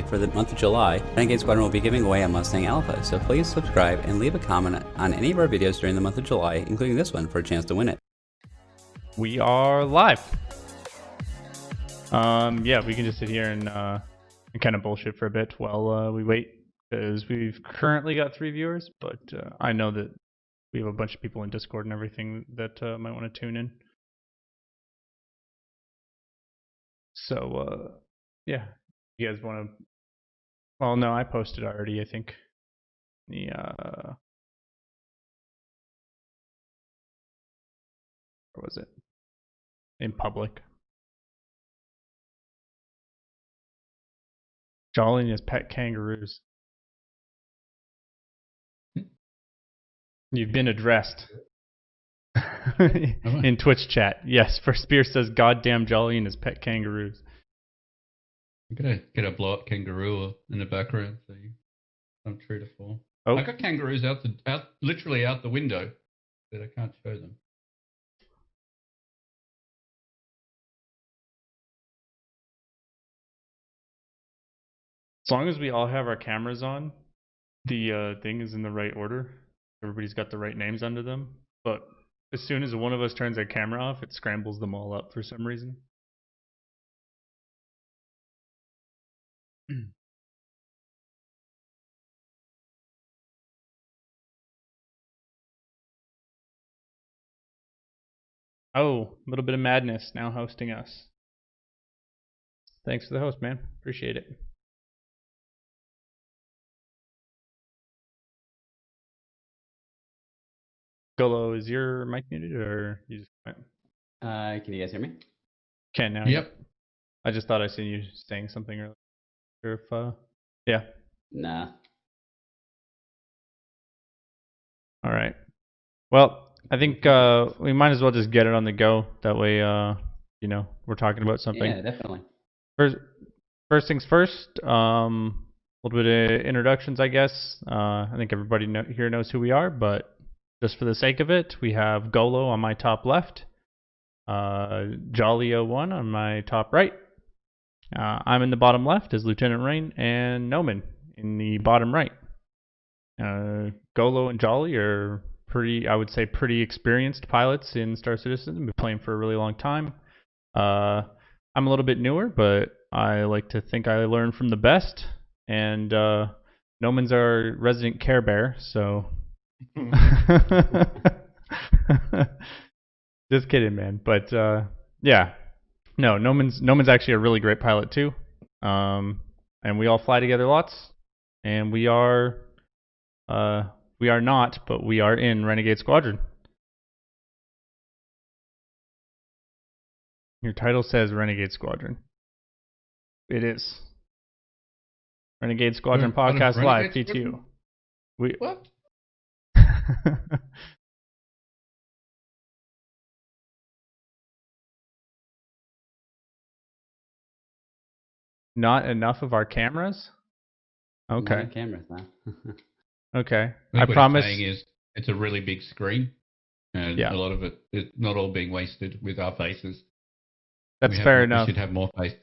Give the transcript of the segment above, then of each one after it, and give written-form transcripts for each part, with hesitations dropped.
For the month of July, Renegade Squadron will be giving away a Mustang Alpha, so please subscribe and leave a comment on any of our videos during the month of July, including this one, for a chance to win it. We are live. Yeah, we can just sit here and kind of bullshit for a bit while we wait, because we've currently got 3 viewers, but I know that we have a bunch of people in Discord and everything that might want to tune in. So, yeah, you guys want to... Well, no, I posted already, I think. Where was it? In public. Jolly and his pet kangaroos. You've been addressed. In Twitch chat. Yes, First Spear says, goddamn Jolly and his pet kangaroos. I'm gonna get a blow up kangaroo in the background so you come true to form. Oh. I got kangaroos literally out the window, but I can't show them. As long as we all have our cameras on, the thing is in the right order. Everybody's got the right names under them. But as soon as one of us turns our camera off, it scrambles them all up for some reason. Oh, a little bit of madness now hosting us. Thanks for the host, man. Appreciate it. Golo, is your mic muted or you just went? Can you guys hear me? Can now. Yep. I just thought I seen you saying something earlier. If yeah. Nah. All right. Well, I think we might as well just get it on the go. That way, you know, we're talking about something. Yeah, definitely. First things first. A little bit of introductions, I guess. I think everybody here knows who we are, but just for the sake of it, we have Golo on my top left, Jolly01 on my top right. I'm in the bottom left as Lt-Reyne, and Nohman in the bottom right. Golo and Jolly are I would say pretty experienced pilots in Star Citizen. Been playing for a really long time. I'm a little bit newer, but I like to think I learn from the best. And Nohman's our resident Care Bear, so just kidding, man. But yeah, no, Nohman's actually a really great pilot too. And we all fly together lots, and we are not, but we are in Renegade Squadron. Your title says Renegade Squadron. It is. Renegade Squadron Podcast Live, PTU. What? Not enough of our cameras? Okay. Not cameras, huh? Okay. I promise. What he's saying is it's a really big screen, and a lot of it is not all being wasted with our faces. That's fair enough. We should have more face.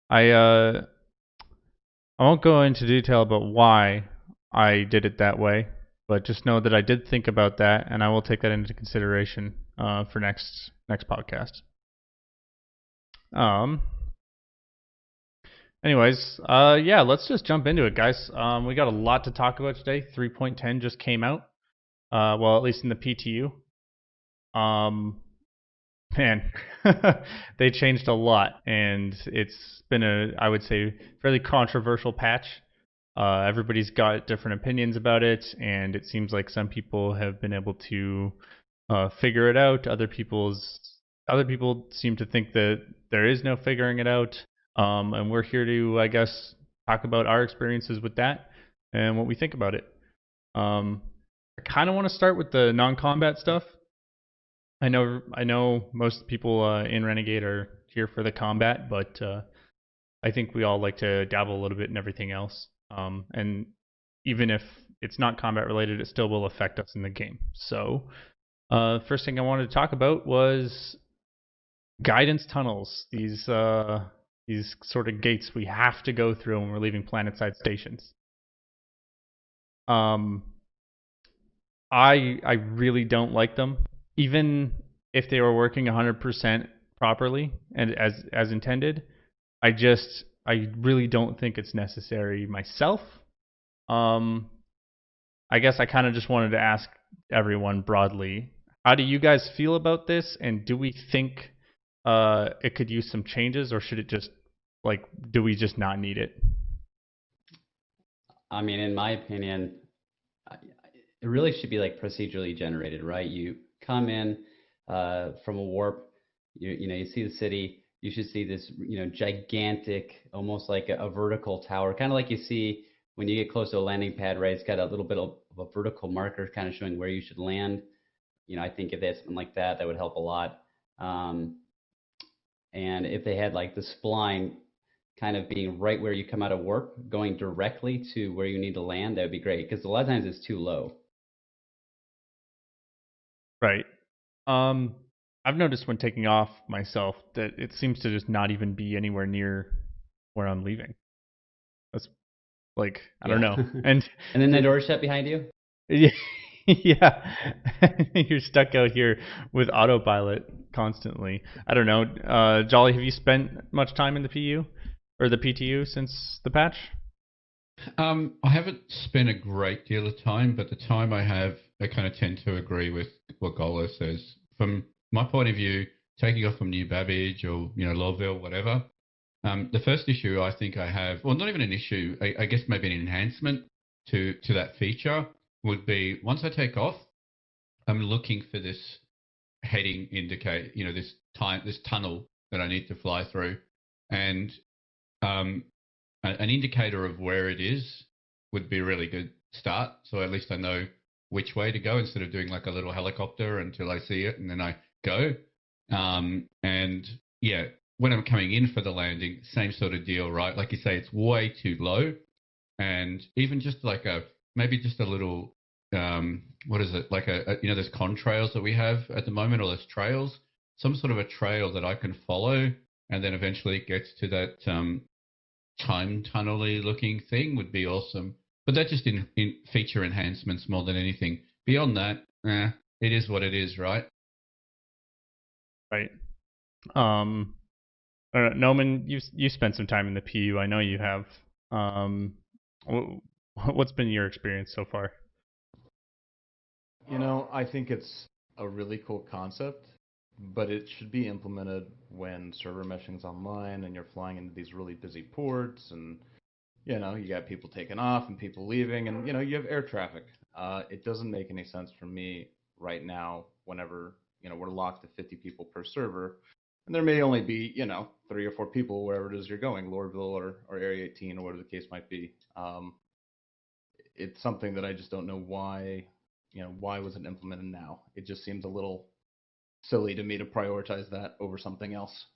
I won't go into detail about why I did it that way, but just know that I did think about that, and I will take that into consideration for next podcast. Anyways, yeah, let's just jump into it, guys. We got a lot to talk about today. 3.10 just came out. Well, at least in the PTU. Man, they changed a lot, and it's been I would say, fairly controversial patch. Everybody's got different opinions about it, and it seems like some people have been able to figure it out. Other people seem to think that there is no figuring it out. And we're here to, I guess, talk about our experiences with that and what we think about it. I kind of want to start with the non-combat stuff. I know most people in Renegade are here for the combat, but I think we all like to dabble a little bit in everything else. And even if it's not combat related, it still will affect us in the game. So first thing I wanted to talk about was guidance tunnels. These these sort of gates we have to go through when we're leaving planet-side stations. I really don't like them, even if they were working 100% properly and as intended. I really don't think it's necessary myself. I guess I kind of just wanted to ask everyone broadly, how do you guys feel about this, and do we think it could use some changes, or should it just, like, do we just not need it? I mean, in my opinion, it really should be like procedurally generated, right? You come in from a warp, you see the city. You should see this, gigantic, almost like a vertical tower, kind of like you see when you get close to a landing pad, right? It's got a little bit of a vertical marker, kind of showing where you should land. I think if they had something like that, that would help a lot. And if they had like the spline kind of being right where you come out of warp, going directly to where you need to land, that would be great. Because a lot of times it's too low. Right. I've noticed when taking off myself that it seems to just not even be anywhere near where I'm leaving. That's like, I don't know. And then the door shut behind you? Yeah. Yeah. You're stuck out here with autopilot constantly. I don't know. Jolly, have you spent much time in the PU or the PTU since the patch? I haven't spent a great deal of time, but the time I have, I kind of tend to agree with what Goloith says. From my point of view, taking off from New Babbage or Lawville, whatever. The first issue I think I have, well, not even an issue, I guess maybe an enhancement to that feature would be once I take off, I'm looking for this heading indicate, this tunnel that I need to fly through, and an indicator of where it is would be a really good start. So at least I know which way to go instead of doing like a little helicopter until I see it and then I go. And yeah, when I'm coming in for the landing, same sort of deal, right? Like you say, it's way too low, and even just like maybe just a little, what is it? Like there's contrails that we have at the moment, or there's trails, some sort of a trail that I can follow, and then eventually it gets to that time tunnel-y looking thing would be awesome. But that's just in feature enhancements more than anything. Beyond that, it is what it is, right? Right. Nohman, you spent some time in the PU. I know you have. What's been your experience so far? I think it's a really cool concept, but it should be implemented when server meshing is online and you're flying into these really busy ports, and you got people taking off and people leaving, and you have air traffic. It doesn't make any sense for me right now whenever we're locked to 50 people per server, and there may only be 3 or 4 people wherever it is you're going, Lorville or Area 18 or whatever the case might be. It's something that I just don't know why was it implemented now. It just seems a little silly to me to prioritize that over something else.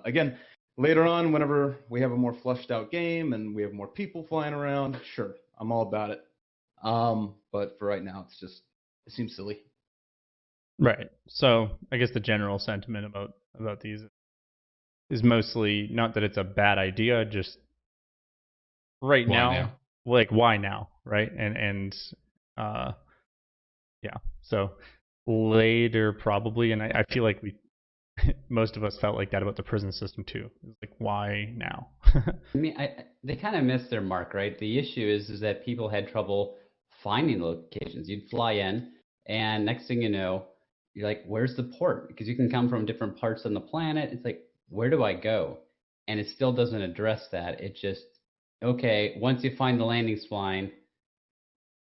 Again, later on, whenever we have a more fleshed out game and we have more people flying around, sure, I'm all about it. But for right now, it seems silly. Right. So I guess the general sentiment about these is mostly not that it's a bad idea, just right now, like why now, right? And yeah. So later probably, and I feel like most of us felt like that about the prison system too. It's like, why now? I mean, they kind of missed their mark, right? The issue is that people had trouble finding locations. You'd fly in, and next thing you know, you're like, where's the port? Because you can come from different parts on the planet. It's like, where do I go? And it still doesn't address that. It just, okay, once you find the landing spline,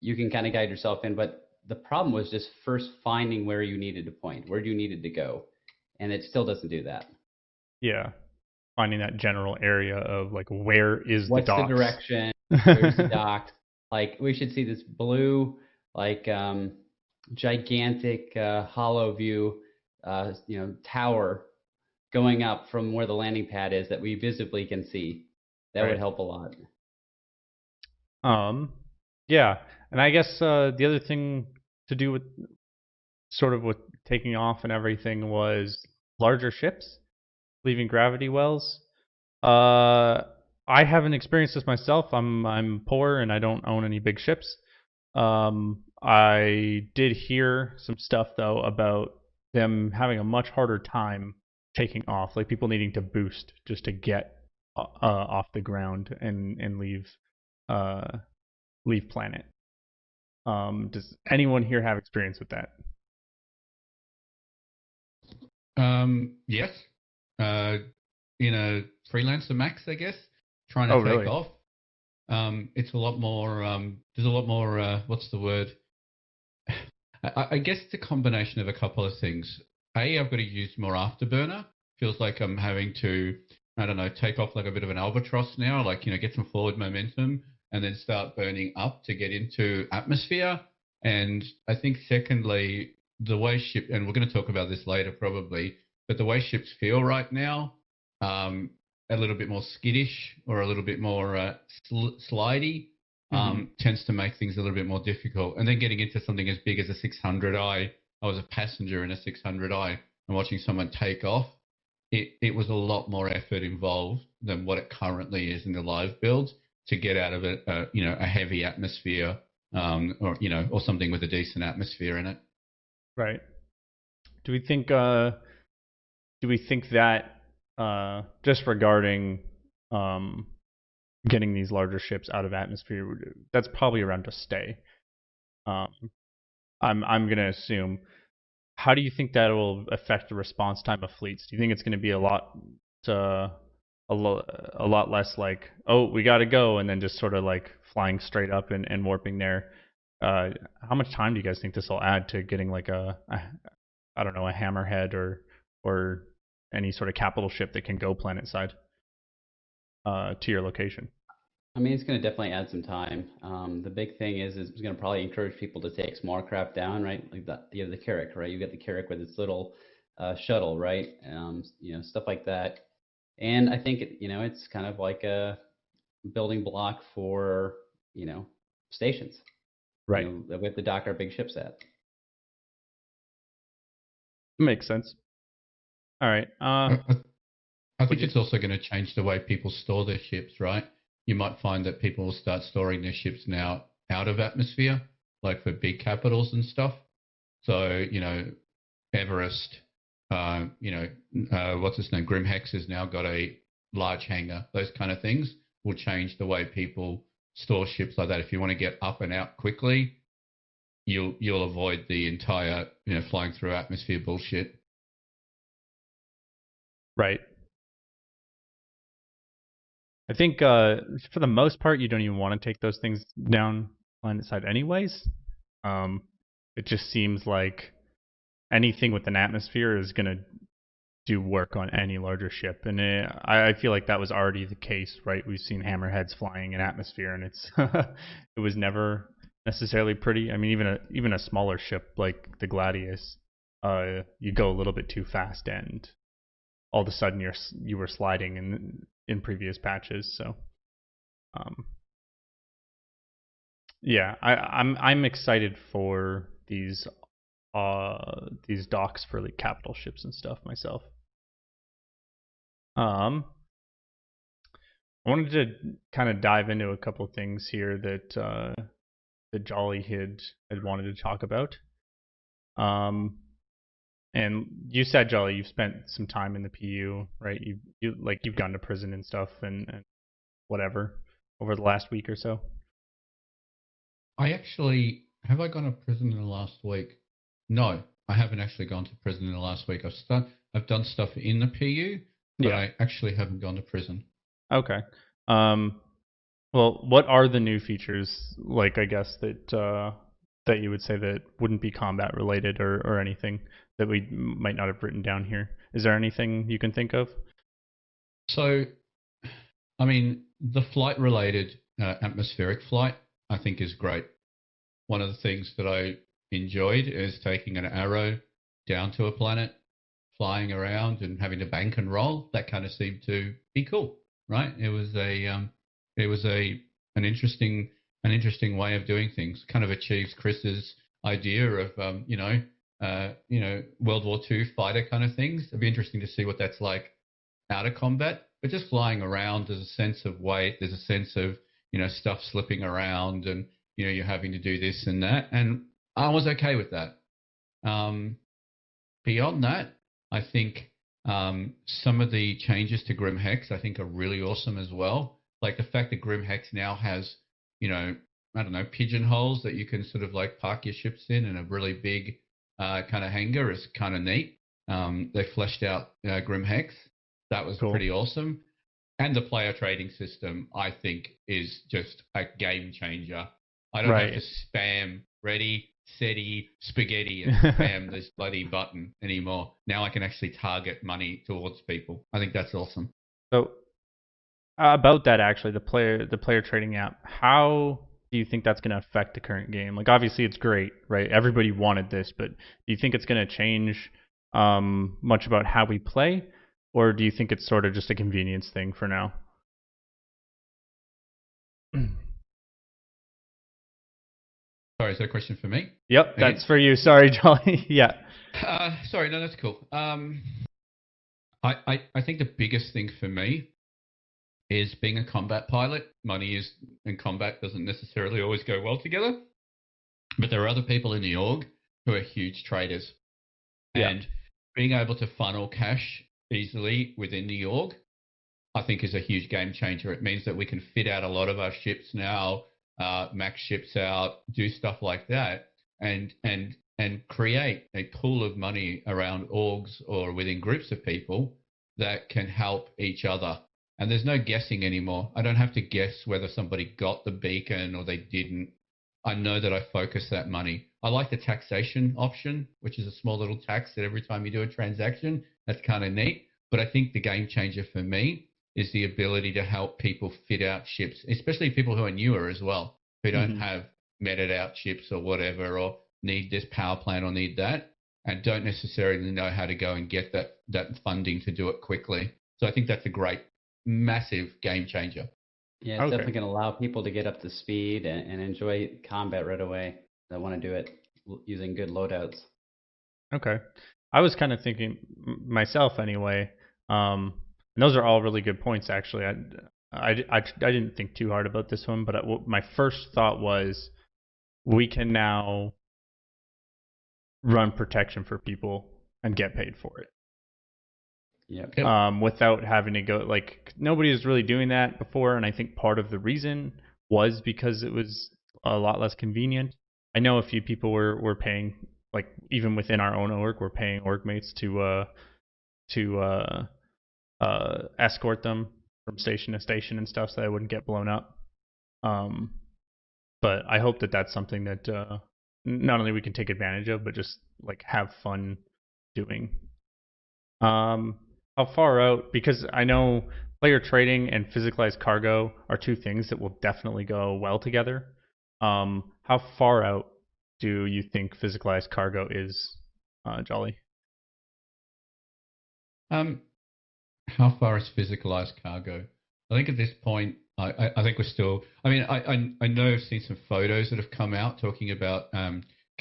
you can kind of guide yourself in. But the problem was just first finding where you needed to point, where you needed to go. And it still doesn't do that. Yeah. Finding that general area of like, where is what's the docks? The direction? Where's the docks? Like, we should see this blue, like, gigantic hollow view, tower going up from where the landing pad is that we visibly can see. That would help a lot. Yeah, and I guess the other thing to do with sort of with taking off and everything was larger ships leaving gravity wells. I haven't experienced this myself. I'm poor and I don't own any big ships. I did hear some stuff though about them having a much harder time taking off, like people needing to boost just to get off the ground and leave planet. Does anyone here have experience with that? Yes. In a freelancer max, I guess, trying to Oh, take really? off. It's a lot more. There's a lot more. What's the word? I guess it's a combination of a couple of things. I've got to use more afterburner. Feels like I'm having to, I don't know, take off like a bit of an albatross now, like, get some forward momentum and then start burning up to get into atmosphere. And I think secondly, the way and we're going to talk about this later probably, but the way ships feel right now, a little bit more skittish or a little bit more slidey, tends to make things a little bit more difficult. And then getting into something as big as a 600i, I was a passenger in a 600i and watching someone take off. It was a lot more effort involved than what it currently is in the live builds to get out of a heavy atmosphere, or something with a decent atmosphere in it. Right. Do we think that just regarding getting these larger ships out of atmosphere, that's probably around to stay? I'm gonna assume. How do you think that will affect the response time of fleets? Do you think it's going to be a lot less like, oh, we got to go, and then just sort of like flying straight up and warping there? How much time do you guys think this will add to getting like I don't know, a hammerhead or any sort of capital ship that can go planet side to your location? I mean, it's going to definitely add some time. The big thing is it's going to probably encourage people to take small craft down, right? Like you have the Carrack, right? You got the Carrack with its little shuttle, right? Stuff like that. And I think it's kind of like a building block for stations. Right. That we have to dock our big ships at. Makes sense. All right. I think it's also going to change the way people store their ships, right? You might find that people will start storing their ships now out of atmosphere, like for big capitals and stuff. So, Everest, what's his name? Grimhex has now got a large hangar. Those kind of things will change the way people store ships like that. If you want to get up and out quickly, you'll avoid the entire, flying through atmosphere bullshit. Right. I think for the most part, you don't even want to take those things down planet side anyways. It just seems like anything with an atmosphere is going to do work on any larger ship. And I feel like that was already the case, right? We've seen hammerheads flying in atmosphere, and it was never necessarily pretty. I mean, even a smaller ship like the Gladius, you go a little bit too fast, and all of a sudden you were sliding in previous patches. So, yeah, I'm excited for these docks for like capital ships and stuff myself. I wanted to kind of dive into a couple of things here that Jolly had wanted to talk about. And you said, Jolly, you've spent some time in the PU, right? You've gone to prison and stuff and whatever over the last week or so. Have I gone to prison in the last week? No, I haven't actually gone to prison in the last week. I've done stuff in the PU, but I actually haven't gone to prison. Okay. Well, what are the new features, like, I guess, that you would say that wouldn't be combat related or anything that we might not have written down here? Is there anything you can think of? So, I mean, the flight related atmospheric flight, I think, is great. One of the things that I enjoyed is taking an arrow down to a planet, flying around and having to bank and roll. That kind of seemed to be cool, right? It was an interesting way of doing things. Kind of achieves Chris's idea of World War II fighter kind of things. It'd be interesting to see what that's like out of combat. but just flying around, there's a sense of weight, there's a sense of, stuff slipping around, and, you're having to do this and that. And I was okay with that. Beyond that, I think some of the changes to Grim Hex, I think, are really awesome as well. Like the fact that Grim Hex now has, I don't know, pigeonholes that you can sort of like park your ships in a really big kind of hangar is kind of neat. They fleshed out Grim Hex. That was Cool. pretty awesome. And the player trading system, I think, is just a game changer. I don't have to spam ready, steady, spaghetti and spam this bloody button anymore. Now I can actually target money towards people. I think that's awesome. So about that, actually, the player trading app, how do you think that's going to affect the current game? Like, obviously it's great, right? Everybody wanted this, but do you think it's going to change much about how we play, or do you think it's sort of just a convenience thing for now? Sorry, is that a question for me? Yep, that's for you. Sorry, Jolly. Yeah. Sorry, no, that's cool. I think the biggest thing for me is being a combat pilot. Money and combat doesn't necessarily always go well together, but there are other people in the org who are huge traders. Yeah. And being able to funnel cash easily within the org, I think, is a huge game changer. It means that we can fit out a lot of our ships now, max ships out, do stuff like that, and create a pool of money around orgs or within groups of people that can help each other. And there's no guessing anymore. I don't have to guess whether somebody got the beacon or they didn't. I know that I focus that money. I like the taxation option, which is a small little tax that every time you do a transaction. That's kind of neat. But I think the game changer for me is the ability to help people fit out ships, especially people who are newer as well, who don't have meted out ships or whatever, or need this power plant or need that, and don't necessarily know how to go and get that funding to do it quickly. So I think that's a great, massive game changer. Yeah, it's definitely going to allow people to get up to speed and enjoy combat right away that want to do it using good loadouts. Okay. I was kind of thinking myself anyway. And those are all really good points, actually. I didn't think too hard about this one, but my first thought was we can now run protection for people and get paid for it. Yep. Without having to go, like, nobody was really doing that before, and I think part of the reason was because it was a lot less convenient. I know a few people were paying, like, even within our own org, we're paying org mates to escort them from station to station and stuff so they wouldn't get blown up. But I hope that that's something that not only we can take advantage of, but just like have fun doing. How far out, because I know player trading and physicalized cargo are two things that will definitely go well together. How far out do you think physicalized cargo is, Jolly? How far is physicalized cargo? I think at this point, I think we're still. I mean, I know I've seen some photos that have come out talking about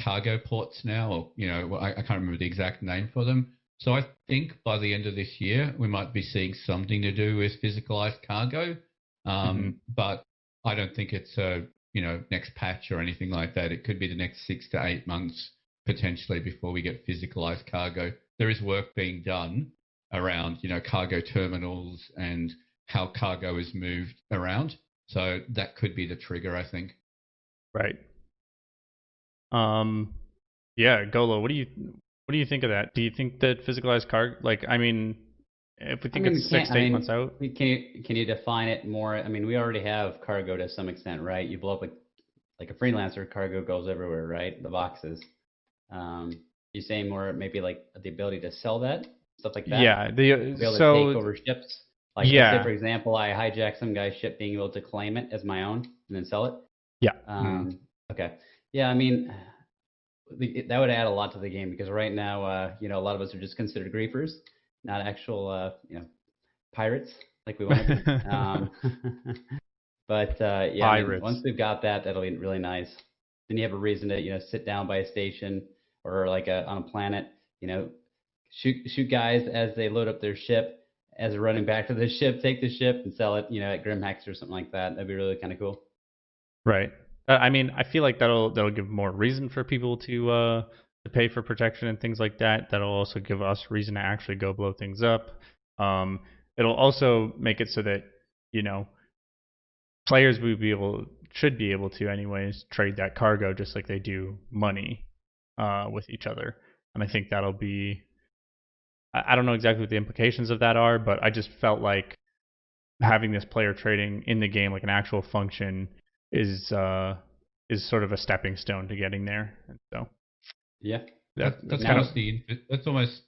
cargo ports now, or I can't remember the exact name for them. So I think by the end of this year, we might be seeing something to do with physicalized cargo. But I don't think it's a next patch or anything like that. It could be the next 6 to 8 months potentially before we get physicalized cargo. There is work being done around cargo terminals and how cargo is moved around. So that could be the trigger, I think. Right. Yeah, Golo, what do you think of that? Do you think that physicalized cargo, like, I mean, if we think it's 6 to 8 months out? Can you define it more? I mean, we already have cargo to some extent, right? You blow up like a freelancer, cargo goes everywhere, right? The boxes. You're saying more maybe like the ability to sell that, stuff like that? Yeah. Be able to take over ships. Like, let's say, for example, I hijack some guy's ship, being able to claim it as my own and then sell it. Yeah. Okay. Yeah, I mean, that would add a lot to the game, because right now, a lot of us are just considered griefers, not actual, pirates like we want to be. But yeah, I mean, once we've got that, that'll be really nice. Then you have a reason to sit down by a station or like on a planet, shoot guys as they load up their ship, as they're running back to the ship, take the ship and sell it, at Grimhex or something like that. That'd be really kind of cool. Right. I mean, I feel like that'll give more reason for people to pay for protection and things like that. That'll also give us reason to actually go blow things up. It'll also make it so that players should be able to anyways trade that cargo just like they do money with each other. And I think that'll be. I don't know exactly what the implications of that are, but I just felt like having this player trading in the game like an actual function is sort of a stepping stone to getting there. And so yeah, that's almost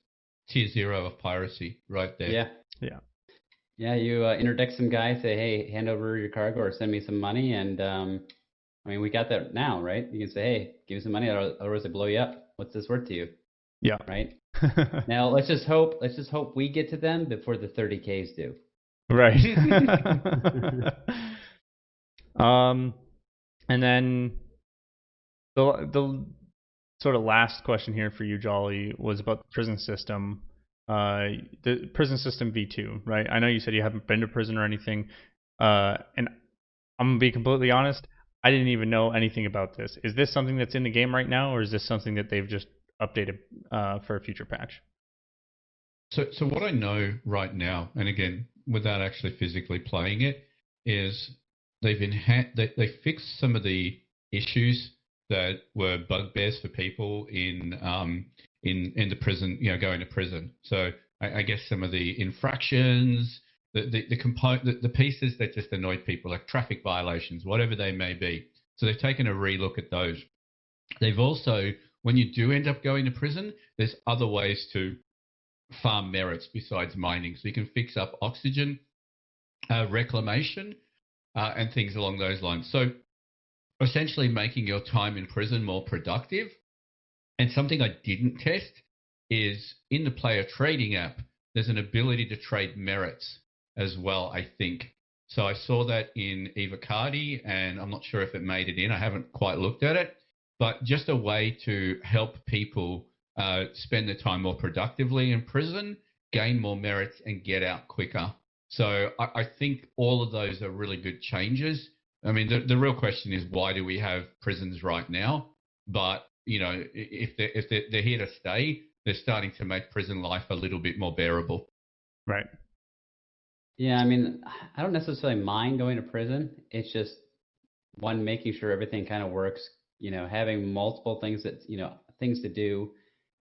tier 0 of piracy right there. Yeah. You interdict some guy, say, hey, hand over your cargo or send me some money, and I mean, we got that now, right? You can say, hey, give me some money, otherwise I blow you up. What's this worth to you? Yeah. Right. Now let's just hope we get to them before the 30Ks do. Right. And then the sort of last question here for you, Jolly, was about the prison system. The prison system V2, right? I know you said you haven't been to prison or anything, and I'm gonna be completely honest. I didn't even know anything about this. Is this something that's in the game right now, or is this something that they've just updated for a future patch? So what I know right now, and again, without actually physically playing it, is they fixed some of the issues that were bugbears for people in the prison, going to prison. So I guess some of the infractions, the pieces that just annoyed people, like traffic violations, whatever they may be. So they've taken a relook at those. They've also, when you do end up going to prison, there's other ways to farm merits besides mining. So you can fix up oxygen, reclamation, and things along those lines. So essentially making your time in prison more productive. And something I didn't test is in the player trading app, there's an ability to trade merits as well, I think. So I saw that in Evocati, and I'm not sure if it made it in. I haven't quite looked at it, but just a way to help people spend their time more productively in prison, gain more merits, and get out quicker. So I think all of those are really good changes. I mean, the real question is, why do we have prisons right now? But if they're here to stay, they're starting to make prison life a little bit more bearable. Right. Yeah, I mean, I don't necessarily mind going to prison. It's just making sure everything kind of works. Having multiple things things to do.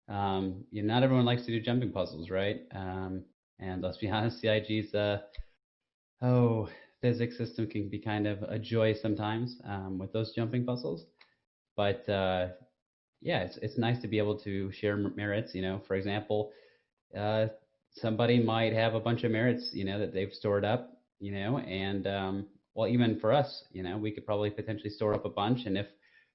Not everyone likes to do jumping puzzles, right? And let's be honest, CIG's physics system can be kind of a joy sometimes with those jumping puzzles. But it's nice to be able to share merits. For example, somebody might have a bunch of merits, that they've stored up, and even for us, we could probably potentially store up a bunch. And if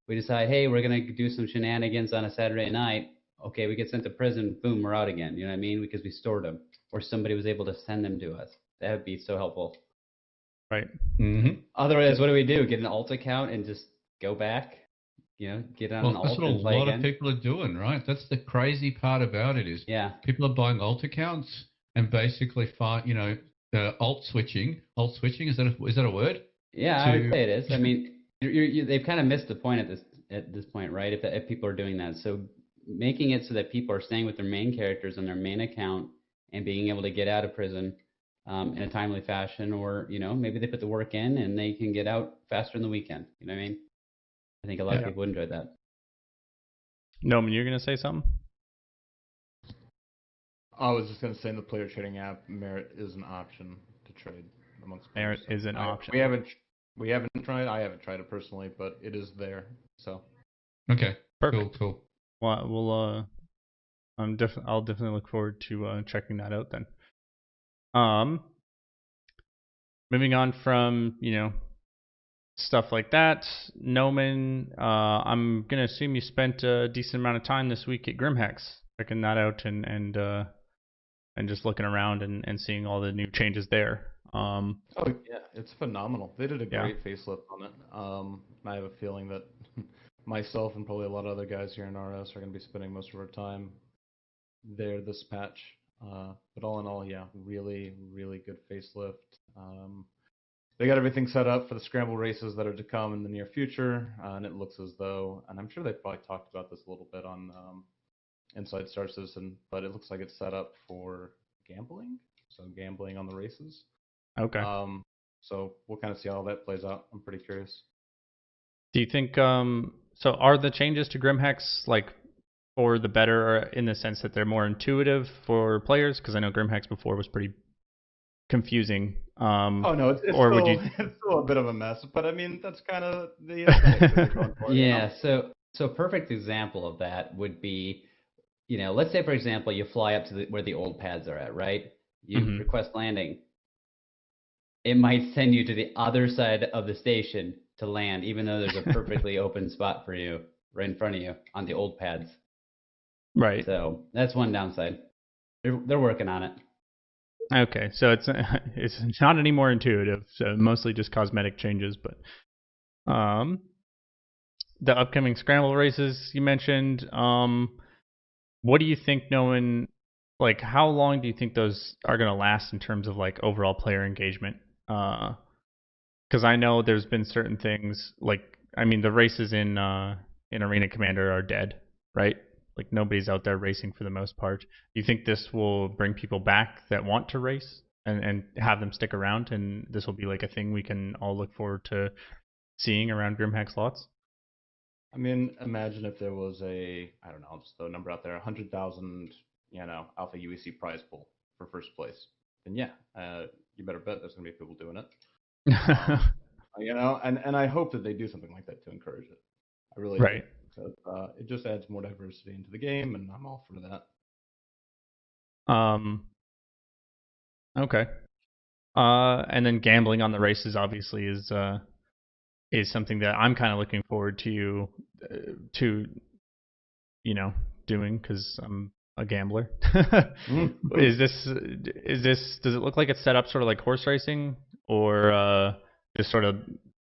we decide, hey, we're going to do some shenanigans on a Saturday night, okay, we get sent to prison, boom, we're out again. You know what I mean? Because we stored them, or somebody was able to send them to us. That would be so helpful. Right. Mm-hmm. Otherwise, what do? Get an alt account and just go back? Get on an alt and play again? That's what a lot of people are doing, right? That's the crazy part about it is people are buying alt accounts and basically alt switching. Alt switching, is that a word? Yeah, I would say it is. I mean, they've kind of missed the point at this point, right? If people are doing that, so making it so that people are staying with their main characters on their main account and being able to get out of prison in a timely fashion, or maybe they put the work in and they can get out faster in the weekend. You know what I mean? I think a lot of people enjoy that. Nohman, you're going to say something? I was just going to say in the player trading app, merit is an option to trade amongst players. Merit is an option. We haven't tried. I haven't tried it personally, but it is there. So. Okay. Perfect. Cool. Well, we'll I'll definitely look forward to checking that out then. Moving on from stuff like that, Nohman, I'm gonna assume you spent a decent amount of time this week at Grimhex, checking that out and just looking around and seeing all the new changes there. Oh yeah, it's phenomenal. They did a great facelift on it. I have a feeling that myself and probably a lot of other guys here in RS are going to be spending most of our time there this patch. But all in all, yeah, really, really good facelift. They got everything set up for the scramble races that are to come in the near future, and it looks as though, and I'm sure they probably talked about this a little bit on Inside Star Citizen, but it looks like it's set up for gambling, so gambling on the races. Okay. So we'll kind of see how that plays out. I'm pretty curious. Do you think so? Are the changes to Grimhex like for the better, or in the sense that they're more intuitive for players? Because I know Grimhex before was pretty confusing. Oh no, it's or still, would you? it's still a bit of a mess, but I mean that's kind of the aesthetic that they're going for. Yeah, so perfect example of that would be, let's say for example you fly up to where the old pads are at, right? You request landing. It might send you to the other side of the station to land, even though there's a perfectly open spot for you right in front of you on the old pads. Right. So that's one downside. They're working on it. Okay, so it's not any more intuitive. So mostly just cosmetic changes, but the upcoming scramble races you mentioned. What do you think, Nohman? Like, how long do you think those are going to last in terms of like overall player engagement? Because I know there's been certain things like, I mean, the races in Arena Commander are dead, right? Like nobody's out there racing for the most part. Do you think this will bring people back that want to race and have them stick around, and this will be like a thing we can all look forward to seeing around Grimhex lots? I mean, imagine if there was I don't know, I'll just throw a number out there, 100,000, Alpha UEC prize pool for first place. Then yeah, you better bet there's gonna be people doing it. And I hope that they do something like that to encourage it. I really do. Right. Because it just adds more diversity into the game, and I'm all for that. Okay. And then gambling on the races obviously is something that I'm kind of looking forward to doing because I'm a gambler. Does it look like it's set up sort of like horse racing, or just sort of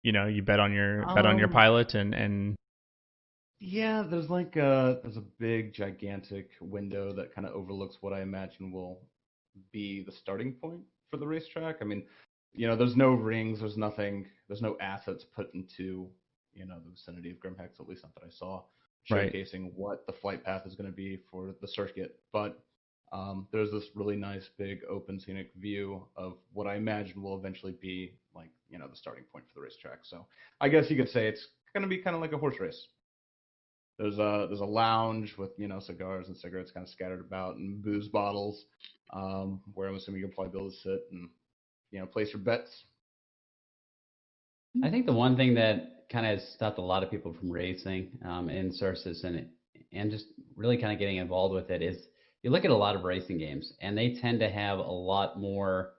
you bet on your pilot and Yeah, there's there's a big gigantic window that kind of overlooks what I imagine will be the starting point for the racetrack. I mean, there's no rings, there's nothing, there's no assets put into the vicinity of Grimhex, at least not that I saw, showcasing what the flight path is going to be for the circuit. But there's this really nice big open scenic view of what I imagine will eventually be like the starting point for the racetrack. So I guess you could say it's going to be kind of like a horse race. There's a lounge with cigars and cigarettes kind of scattered about and booze bottles, where I'm assuming you'll probably be able to sit and place your bets. I think the one thing that kind of stopped a lot of people from racing in Star Citizen and just really kind of getting involved with it is you look at a lot of racing games and they tend to have a lot more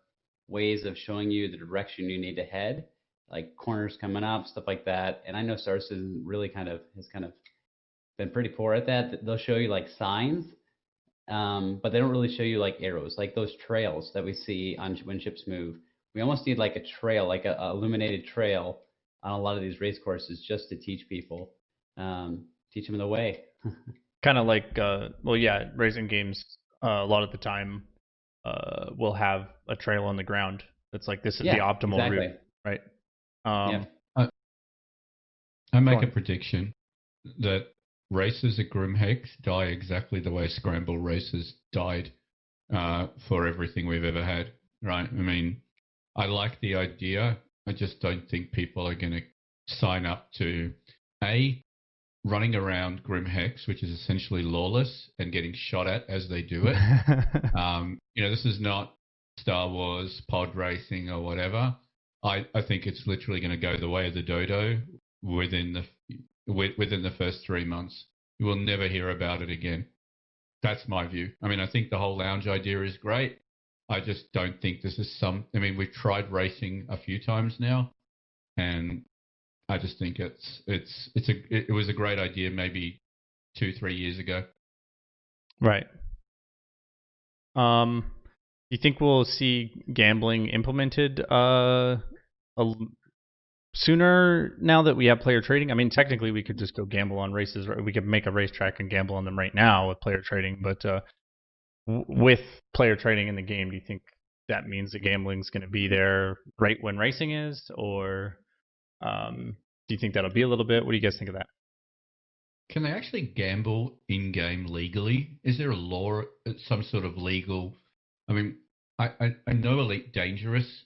ways of showing you the direction you need to head, like corners coming up, stuff like that. And I know Star Citizen really has been pretty poor at that. They'll show you like signs, but they don't really show you like arrows, like those trails that we see on when ships move. We almost need like a trail, like a illuminated trail on a lot of these race courses, just to teach people, teach them the way. Kind of like, racing games a lot of the time will have a trail on the ground. It's like this is the optimal route, right? I make a prediction that races at Grimhex die exactly the way scramble races died for everything we've ever had, right? I mean, I like the idea. I just don't think people are going to sign up to running around Grimhex, which is essentially lawless and getting shot at as they do it. This is not Star Wars pod racing or whatever. I think it's literally going to go the way of the dodo within the first 3 months. You will never hear about it again. That's my view. I mean, I think the whole lounge idea is great. I just don't think this is we've tried racing a few times now, and I just think it was a great idea maybe 2-3 years ago. Right. You think we'll see gambling implemented sooner now that we have player trading? I mean, technically we could just go gamble on races. We could make a racetrack and gamble on them right now with player trading, but with player trading in the game, do you think that means the gambling's going to be there right when racing is, or do you think that'll be a little bit? What do you guys think of that? Can they actually gamble in-game legally? Is there a law, some sort of legal? I mean, I know Elite Dangerous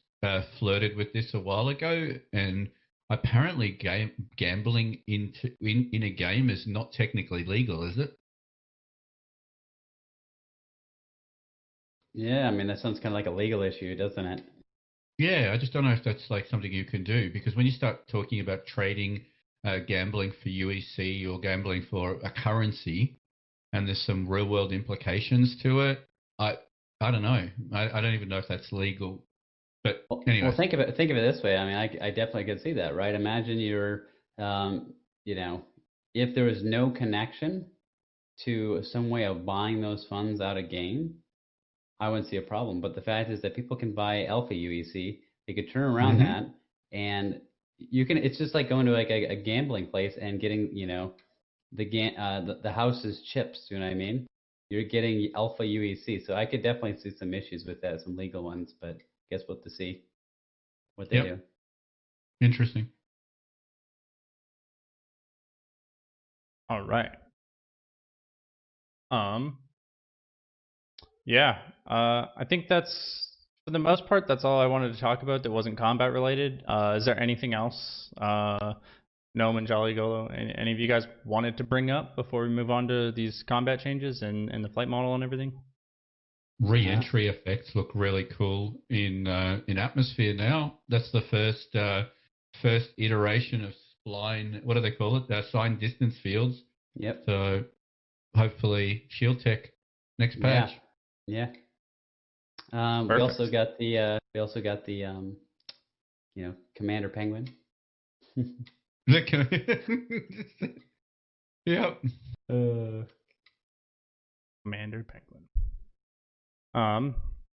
flirted with this a while ago, and apparently gambling in a game is not technically legal, is it? Yeah, I mean, that sounds kind of like a legal issue, doesn't it? Yeah, I just don't know if that's like something you can do, because when you start talking about trading, gambling for UEC or gambling for a currency, and there's some real world implications to it, I I don't know. I don't even know if that's legal. But Well, anyways, think of it this way. I mean, I definitely could see that, right? Imagine you're, you know, if there was no connection to some way of buying those funds out of game, I wouldn't see a problem. But the fact is that people can buy alpha UEC. They could turn around hmm that, and you can. It's just like going to like a gambling place and getting, the house's chips. You know what I mean? You're getting alpha UEC. So I could definitely see some issues with that, some legal ones. But guess we'll have to see what they Yep, do. interesting. All right. Um, yeah. I think that's for the most part. That's all I wanted to talk about that wasn't combat related. Is there anything else, Nohman, Jolly, Golo, any of you guys wanted to bring up before we move on to these combat changes and the flight model and everything? Re-entry effects look really cool in atmosphere now. That's the first iteration of spline. What do they call it? Signed distance fields. Yep. So hopefully Shield Tech next patch. Yeah. We Perfect. also got the Commander Penguin. Yep. Commander Penguin. All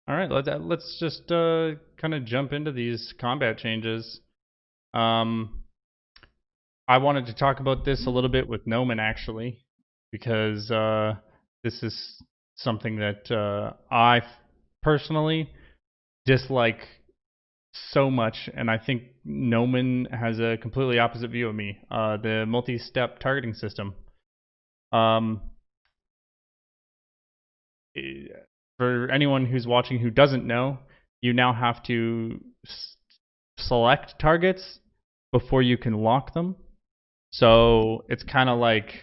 right. Let's just kind of jump into these combat changes. I wanted to talk about this a little bit with Nohman actually, because this is something that I personally dislike so much, and I think Nohman has a completely opposite view of me. The multi-step targeting system. For anyone who's watching who doesn't know, you now have to select targets before you can lock them. So it's kind of like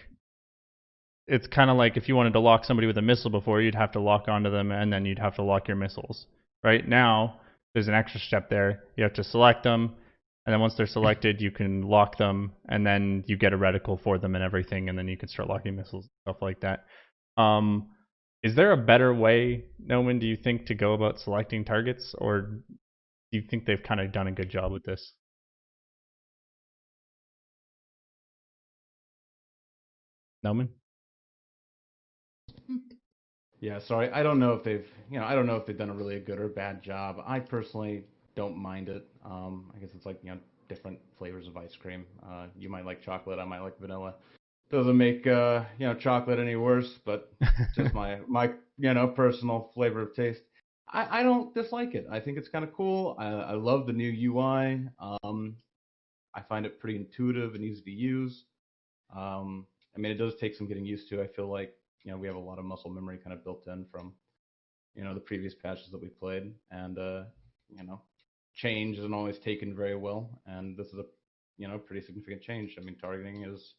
if you wanted to lock somebody with a missile before, you'd have to lock onto them and then you'd have to lock your missiles. Right now, there's an extra step there. You have to select them, and then once they're selected, you can lock them, and then you get a reticle for them and everything, and then you can start locking missiles and stuff like that. Is there a better way, Nohman, do you think, to go about selecting targets, or do you think they've kind of done a good job with this? Nohman? Yeah, sorry. I don't know if they've done a really good or bad job. I personally don't mind it. I guess it's like, different flavors of ice cream. You might like chocolate, I might like vanilla. Doesn't make chocolate any worse, but just my personal flavor of taste. I don't dislike it. I think it's kind of cool. I love the new UI. I find it pretty intuitive and easy to use. I mean, it does take some getting used to. I feel like we have a lot of muscle memory kind of built in from the previous patches that we played, and change isn't always taken very well, and this is a pretty significant change. I mean, targeting is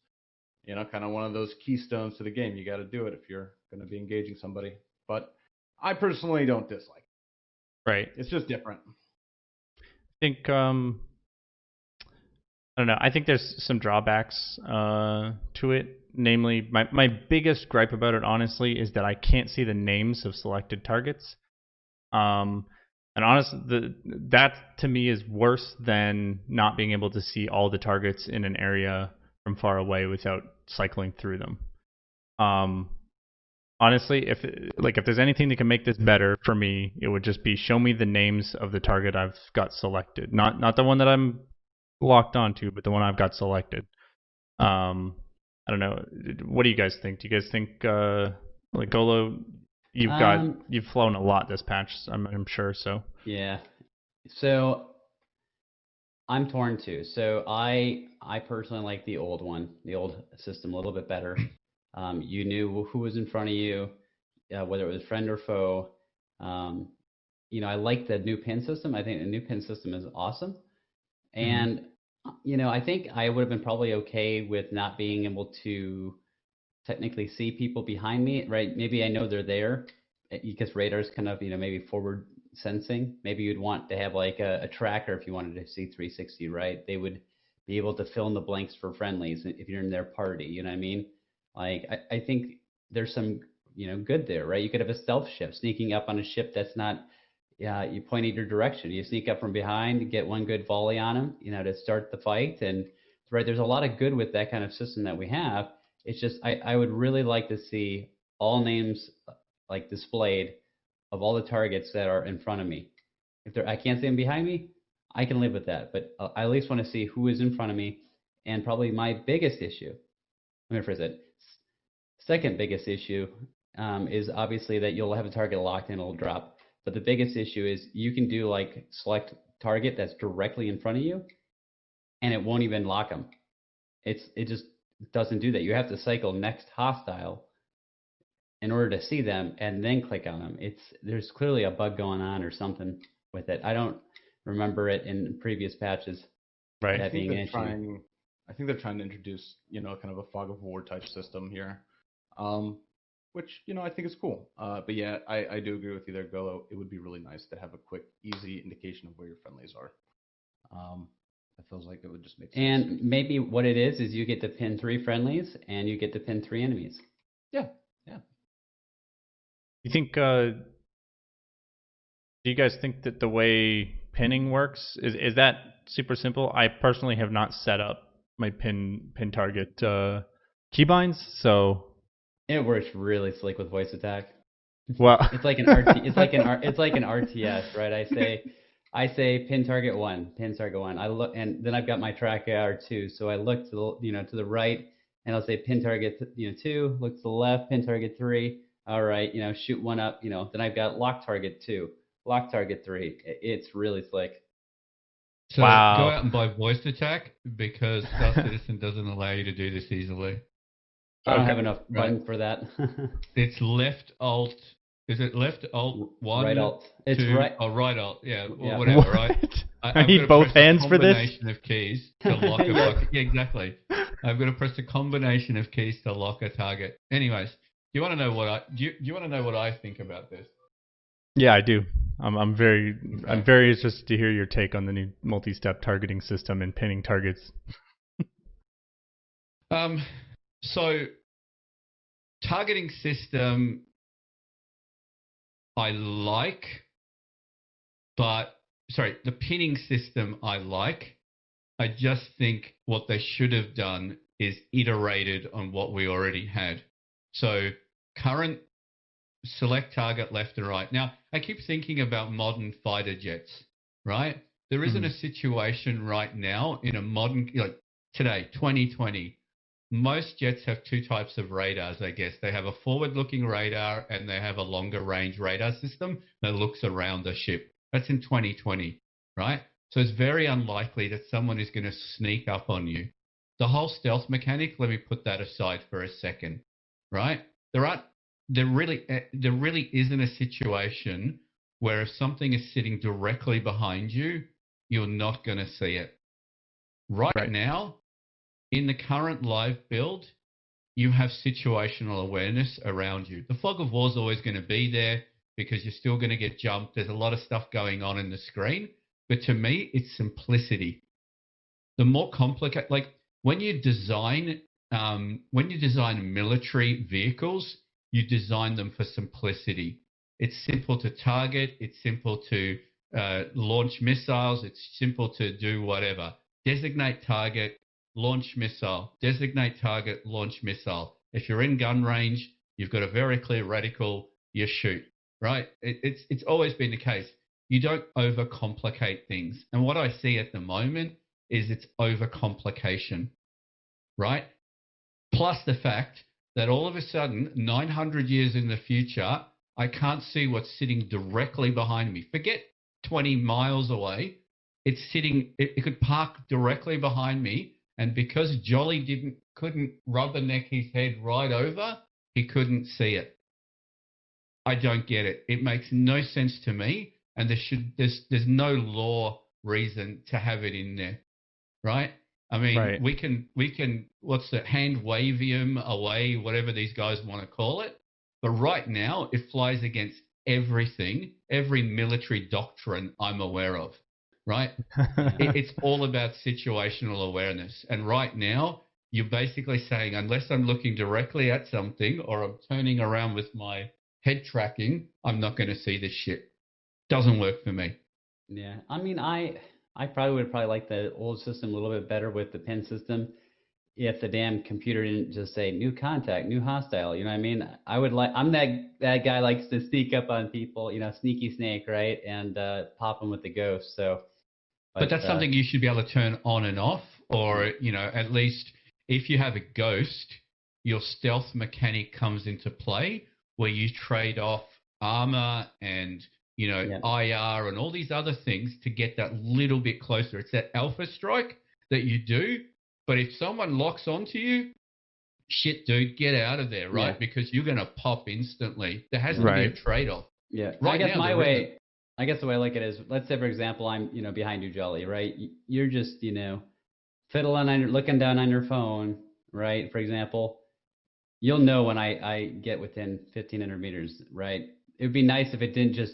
kind of one of those keystones to the game. You got to do it if you're going to be engaging somebody. But I personally don't dislike it. Right. It's just different. I think I don't know. I think there's some drawbacks to it. Namely, my biggest gripe about it, honestly, is that I can't see the names of selected targets. And honestly, that to me is worse than not being able to see all the targets in an area from far away without cycling through them. Honestly, if there's anything that can make this better for me, it would just be show me the names of the target I've got selected, not the one that I'm locked onto, but the one I've got selected. I don't know. What do you guys think? Do you guys think, like Golo, you've flown a lot this patch, I'm sure. So Yeah. So I'm torn too. So I personally like the old one, the old system, a little bit better. You knew who was in front of you, whether it was friend or foe. I like the new pin system. I think the new pin system is awesome. And I think I would have been probably okay with not being able to technically see people behind me, right? Maybe I know they're there because radar's kind of, maybe forward sensing. Maybe you'd want to have like a tracker if you wanted to see 360, right? They would be able to fill in the blanks for friendlies if you're in their party, you know what I mean? Like, I think there's some, good there, right? You could have a stealth ship sneaking up on a ship that's not, you point either direction. You sneak up from behind, get one good volley on them, to start the fight. And right, there's a lot of good with that kind of system that we have. It's just I would really like to see all names like displayed of all the targets that are in front of me. If I can't see them behind me, I can live with that. But I at least want to see who is in front of me. And probably my biggest issue, let me phrase it. Second biggest issue is obviously that you'll have a target locked and it'll drop. But the biggest issue is you can do like select target that's directly in front of you, and it won't even lock them. It just doesn't do that. You have to cycle next hostile in order to see them and then click on them. There's clearly a bug going on or something with it. I don't remember it in previous patches. Right. That being an issue. I think they're trying to introduce, kind of a fog of war type system here, which, I think is cool. But yeah, I do agree with you there, Golo. It would be really nice to have a quick, easy indication of where your friendlies are. It feels like it would just make sense. And maybe what it is you get to pin 3 friendlies and you get to pin 3 enemies. Yeah. You think? Do you guys think that the way pinning works is that super simple? I personally have not set up my pin target keybinds, so it works really slick with voice attack. Well, it's like an RTS, right? I say pin target 1, pin target 1. I look, and then I've got my track AR2, so I look to the to the right, and I'll say pin target 2. Look to the left, pin target 3. All right, shoot one up. Then I've got lock target 2, lock target 3. It's really slick. So wow. Go out and buy voice attack because Star Citizen doesn't allow you to do this easily. I don't have enough button for that. It's left alt. Is it left alt 1? Right alt. It's 2, right. Oh, right alt. Yeah, Yeah. whatever. Right. I need both hands for this. Combination of keys to lock a target. Yeah, exactly. I've got to press a combination of keys to lock a target. Anyways, do you want to know what you want to know what I think about this? Yeah, I do. I'm very interested to hear your take on the new multi-step targeting system and pinning targets. So targeting system I like, but the pinning system I like. I just think what they should have done is iterated on what we already had. So current select target left and right. Now, I keep thinking about modern fighter jets, right? There isn't a situation right now in a modern, like today, 2020, most jets have 2 types of radars, I guess. They have a forward-looking radar and they have a longer-range radar system that looks around the ship. That's in 2020, right? So it's very unlikely that someone is going to sneak up on you. The whole stealth mechanic, let me put that aside for a second, right? There really isn't a situation where if something is sitting directly behind you, you're not going to see it. Right now, in the current live build, you have situational awareness around you. The fog of war is always going to be there because you're still going to get jumped. There's a lot of stuff going on in the screen. But to me, it's simplicity. The more complicated, like when you design military vehicles, you design them for simplicity. It's simple to target. It's simple to launch missiles. It's simple to do whatever. Designate target, launch missile. Designate target, launch missile. If you're in gun range, you've got a very clear reticle, you shoot, right? It's always been the case. You don't overcomplicate things. And what I see at the moment is it's overcomplication, right? Plus the fact that all of a sudden, 900 years in the future, I can't see what's sitting directly behind me. Forget 20 miles away. It's sitting, it could park directly behind me. And because Jolly couldn't rubberneck his head right over, he couldn't see it. I don't get it. It makes no sense to me. And there's no law reason to have it in there, right? I mean, Right. we can what's the hand wavium away, whatever these guys want to call it. But right now, it flies against everything, every military doctrine I'm aware of, right? It's all about situational awareness. And right now, you're basically saying, unless I'm looking directly at something or I'm turning around with my head tracking, I'm not going to see this shit. Doesn't work for me. Yeah, I mean, I would probably like the old system a little bit better with the pin system. If the damn computer didn't just say new contact, new hostile, you know what I mean? I'm that guy likes to sneak up on people, sneaky snake, right? And pop them with the ghost. So, but that's something you should be able to turn on and off, or at least if you have a ghost, your stealth mechanic comes into play where you trade off armor and IR and all these other things to get that little bit closer. It's that alpha strike that you do. But if someone locks onto you, shit, dude, get out of there, right? Yeah. Because you're going to pop instantly. There has to be a trade-off. Yeah. Right. I guess the way I look at it is, let's say, for example, I'm, behind you, Jolly, right? You're just, fiddling on, looking down on your phone, right? For example, you'll know when I get within 1,500 meters, right? It would be nice if it didn't just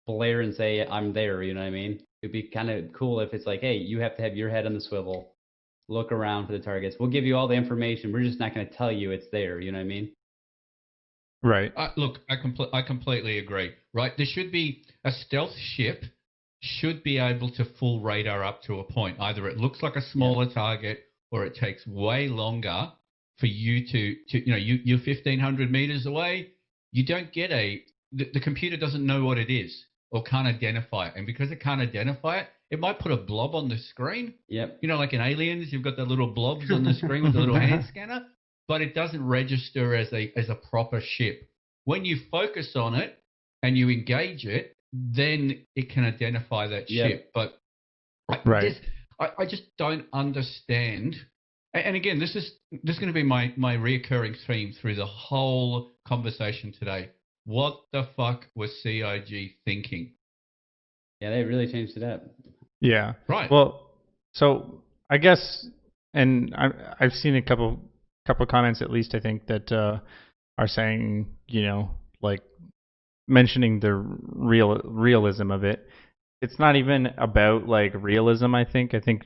blare and say I'm there, you know what I mean? It'd be kind of cool if it's like, hey, you have to have your head on the swivel. Look around for the targets. We'll give you all the information. We're just not going to tell you it's there. You know what I mean? Right. Look, I completely agree. Right. There should be a stealth ship should be able to full radar up to a point. Either it looks like a smaller target or it takes way longer for you to you're 1,500 meters away. You don't get the computer doesn't know what it is or can't identify it. And because it can't identify it, it might put a blob on the screen. Yep. Like in Aliens, you've got the little blobs on the screen with the little hand scanner, but it doesn't register as a proper ship. When you focus on it and you engage it, then it can identify that ship. But I just don't understand. And again, this is going to be my reoccurring theme through the whole conversation today. What the fuck was CIG thinking? Yeah, they really changed it up. Yeah. Right. Well, so I guess, and I've seen a couple comments at least, I think, that are saying, like mentioning the realism of it. It's not even about like realism, I think. I think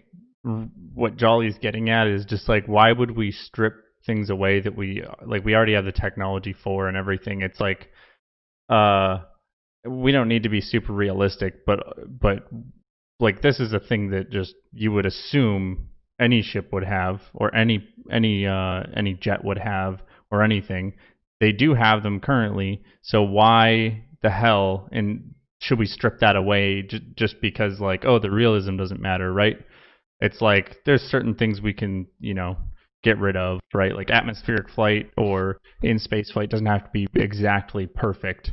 what Jolly's getting at is just like, why would we strip things away that we already have the technology for and everything? It's like, we don't need to be super realistic, but like this is a thing that just you would assume any ship would have, or any jet would have, or anything. They do have them currently, so why the hell and should we strip that away just because like, oh, the realism doesn't matter, right? It's like there's certain things we can get rid of, right? Like atmospheric flight or in space flight doesn't have to be exactly perfect.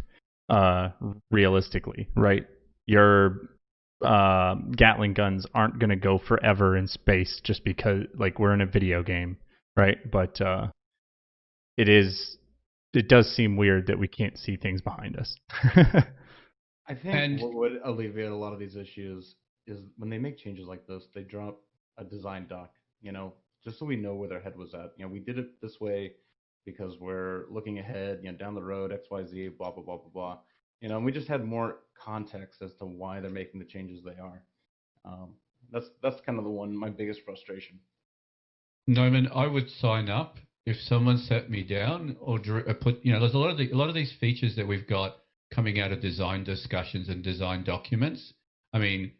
Realistically, right? Your Gatling guns aren't going to go forever in space just because like we're in a video game, right? But it does seem weird that we can't see things behind us. I think what would alleviate a lot of these issues is when they make changes like this, they drop a design doc, just so we know where their head was at. We did it this way because we're looking ahead, down the road, XYZ, blah, blah, blah, blah, blah. And we just had more context as to why they're making the changes they are. That's kind of my biggest frustration. Nohman, I would sign up if someone set me down or put, there's a lot of these features that we've got coming out of design discussions and design documents. I mean,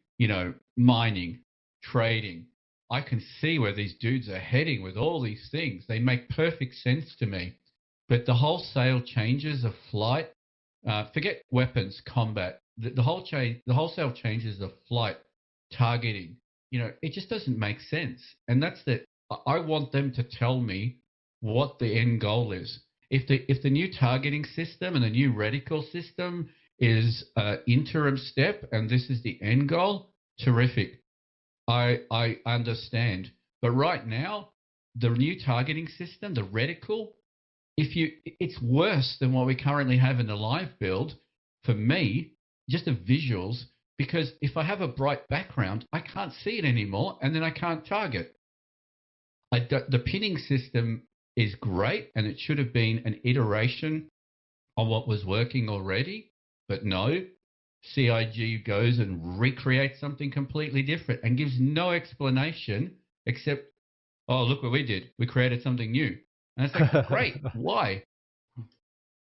mining, trading. I can see where these dudes are heading with all these things. They make perfect sense to me. But the wholesale changes of flight, forget weapons, combat. The wholesale changes of flight, targeting. It just doesn't make sense. And that's I want them to tell me what the end goal is. If the new targeting system and the new reticle system is an interim step and this is the end goal, terrific. I understand. But right now, the new targeting system, the reticle, it's worse than what we currently have in the live build for me, just the visuals, because if I have a bright background, I can't see it anymore, and then I can't target. The pinning system is great, and it should have been an iteration on what was working already, but no. CIG goes and recreates something completely different and gives no explanation except, oh, look what we did. We created something new. And it's like, great. Why?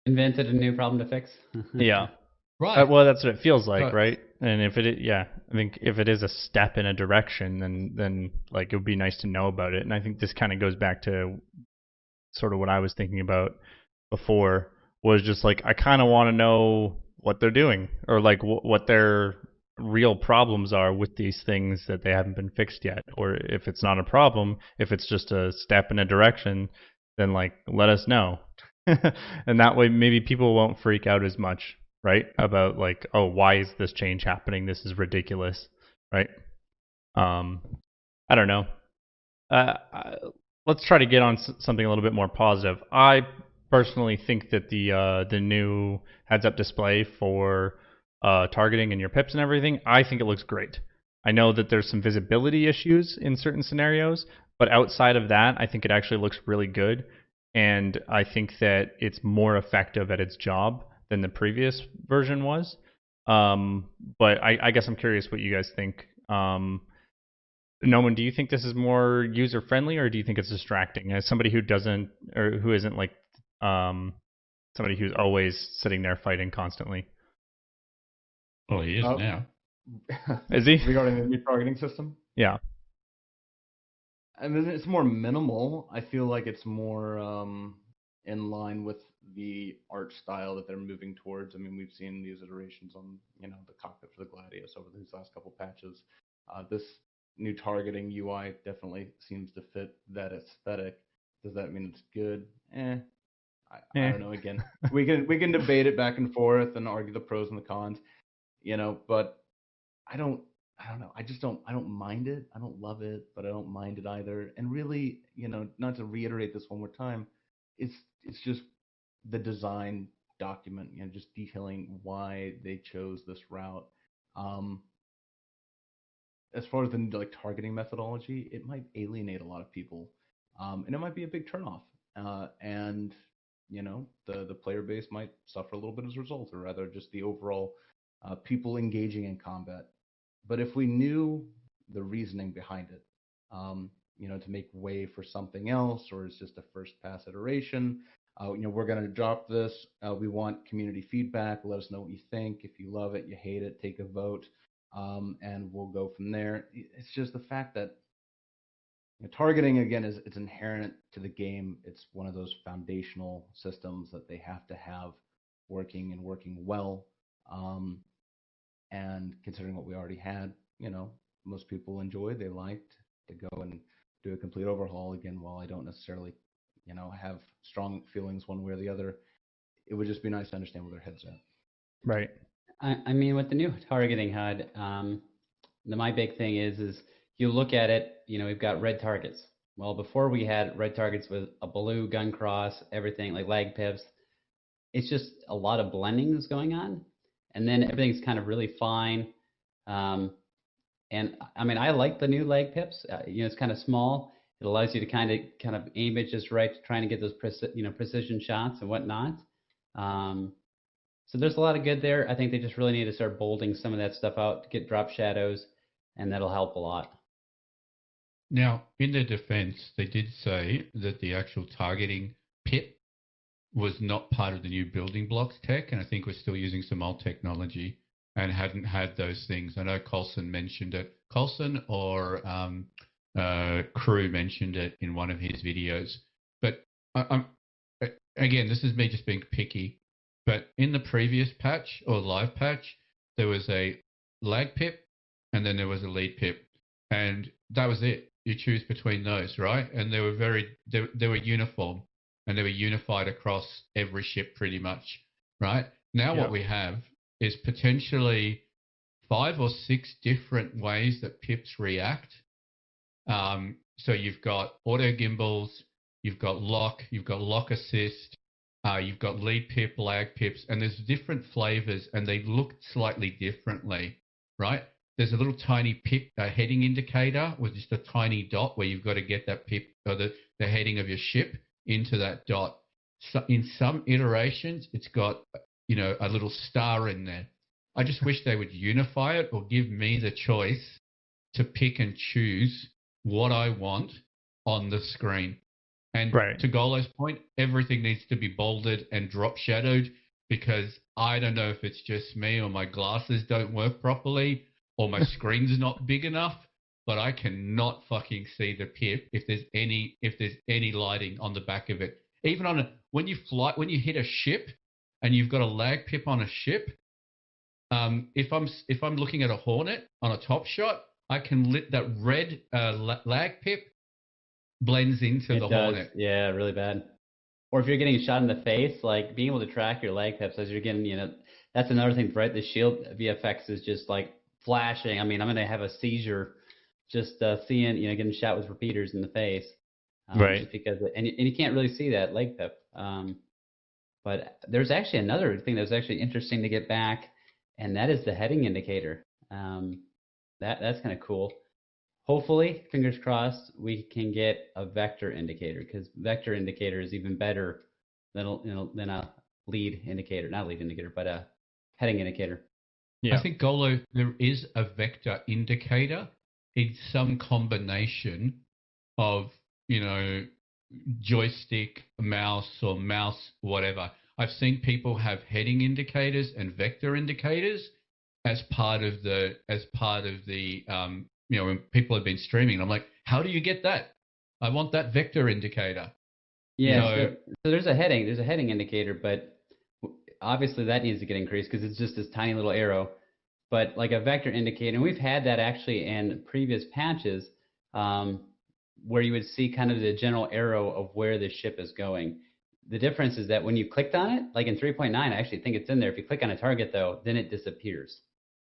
Invented a new problem to fix. Yeah. Right. Well, that's what it feels like, right? And if I think if it is a step in a direction, then like it would be nice to know about it. And I think this kind of goes back to sort of what I was thinking about before, was just like, I kind of want to know what they're doing, or like what their real problems are with these things that they haven't been fixed yet. Or if it's not a problem, if it's just a step in a direction, then like let us know. And that way maybe people won't freak out as much, right? About like, oh, why is this change happening? This is ridiculous, right? I don't know. Let's try to get on something a little bit more positive. I personally think that the new heads-up display for targeting and your pips and everything, I think it looks great. I know that there's some visibility issues in certain scenarios, but outside of that, I think it actually looks really good. And I think that it's more effective at its job than the previous version was. But I guess I'm curious what you guys think. Nohman, do you think this is more user-friendly, or do you think it's distracting? As somebody who doesn't, or who isn't like somebody who's always sitting there fighting constantly. Well, he is now. Is he? Regarding the new targeting system? Yeah. I mean, it's more minimal. I feel like it's more in line with the art style that they're moving towards. I mean, we've seen these iterations on, the cockpit for the Gladius over these last couple patches. This new targeting UI definitely seems to fit that aesthetic. Does that mean it's good? I don't know. Again, we can debate it back and forth and argue the pros and the cons, but I don't know. I don't mind it. I don't love it, but I don't mind it either. And really, not to reiterate this one more time, it's just the design document, just detailing why they chose this route. As far as the targeting methodology, it might alienate a lot of people, and it might be a big turnoff. And the player base might suffer a little bit as a result, or rather, just the overall people engaging in combat. But if we knew the reasoning behind it, to make way for something else, or it's just a first pass iteration, we're going to drop this. We want community feedback. Let us know what you think. If you love it, you hate it, take a vote, and we'll go from there. It's just the fact that targeting, again, it's inherent to the game. It's one of those foundational systems that they have to have working and working well. And considering what we already had, most people enjoyed, they liked. To go and do a complete overhaul again, while I don't necessarily, have strong feelings one way or the other, it would just be nice to understand where their head's at. Right. I mean, with the new targeting HUD, my big thing is you look at it, we've got red targets. Well, before we had red targets with a blue gun cross, everything like lag pips. It's just a lot of blending that's going on. And then everything's kind of really fine. And I mean, I like the new lag pips. It's kind of small. It allows you to kind of aim it just right, trying to get those precision shots and whatnot. So there's a lot of good there. I think they just really need to start bolding some of that stuff out to get drop shadows, and that'll help a lot. Now, in their defense, they did say that the actual targeting pip was not part of the new building blocks tech, and I think we're still using some old technology and hadn't had those things. I know Colson mentioned it. Colson or Crew mentioned it in one of his videos. But again, this is me just being picky. But in the previous patch or live patch, there was a lag pip and then there was a lead pip. And that was it. You choose between those, right? And they were they were uniform. and they were unified across every ship pretty much, right? Now what we have is potentially 5 or 6 different ways that pips react. So you've got auto gimbals, you've got lock assist, you've got lead pip, lag pips, and there's different flavors, and they look slightly differently, right? There's a little tiny pip heading indicator with just a tiny dot where you've got to get that pip or the heading of your ship into that dot. So in some iterations, it's got, you know, a little star in there. I just wish they would unify it or give me the choice to pick and choose what I want on the screen. And to Golo's point, everything needs to be bolded and drop shadowed, because I don't know if it's just me or my glasses don't work properly or my screen's not big enough, but I cannot fucking see the pip if there's any lighting on the back of it. Even on when you hit a ship and you've got a lag pip on a ship, if I'm looking at a Hornet on a top shot, I can lit that red lag pip blends into the Hornet. Yeah, really bad. Or if you're getting shot in the face, like being able to track your lag pips as you're getting, you know, that's another thing, right? The shield VFX is just like flashing. I mean, I'm going to have a seizure just seeing, you know, getting shot with repeaters in the face. Just because, and you can't really see that leg pip. But there's actually another thing that was actually interesting to get back, and that is the heading indicator. That's kind of cool. Hopefully, fingers crossed, we can get a vector indicator, because vector indicator is even better than a lead indicator. Not lead indicator, but a heading indicator. Yeah. I think, Golo, there is a vector indicator in some combination of, you know, joystick, mouse, or mouse, whatever. I've seen people have heading indicators and vector indicators as part of the you know, when people have been streaming. I'm like, how do you get that? I want that vector indicator. Yeah, so there's a heading indicator, but obviously that needs to get increased because it's just this tiny little arrow. But like a vector indicator, and we've had that actually in previous patches, where you would see kind of the general arrow of where the ship is going. The difference is that when you clicked on it, like in 3.9, I actually think it's in there. If you click on a target, though, then it disappears.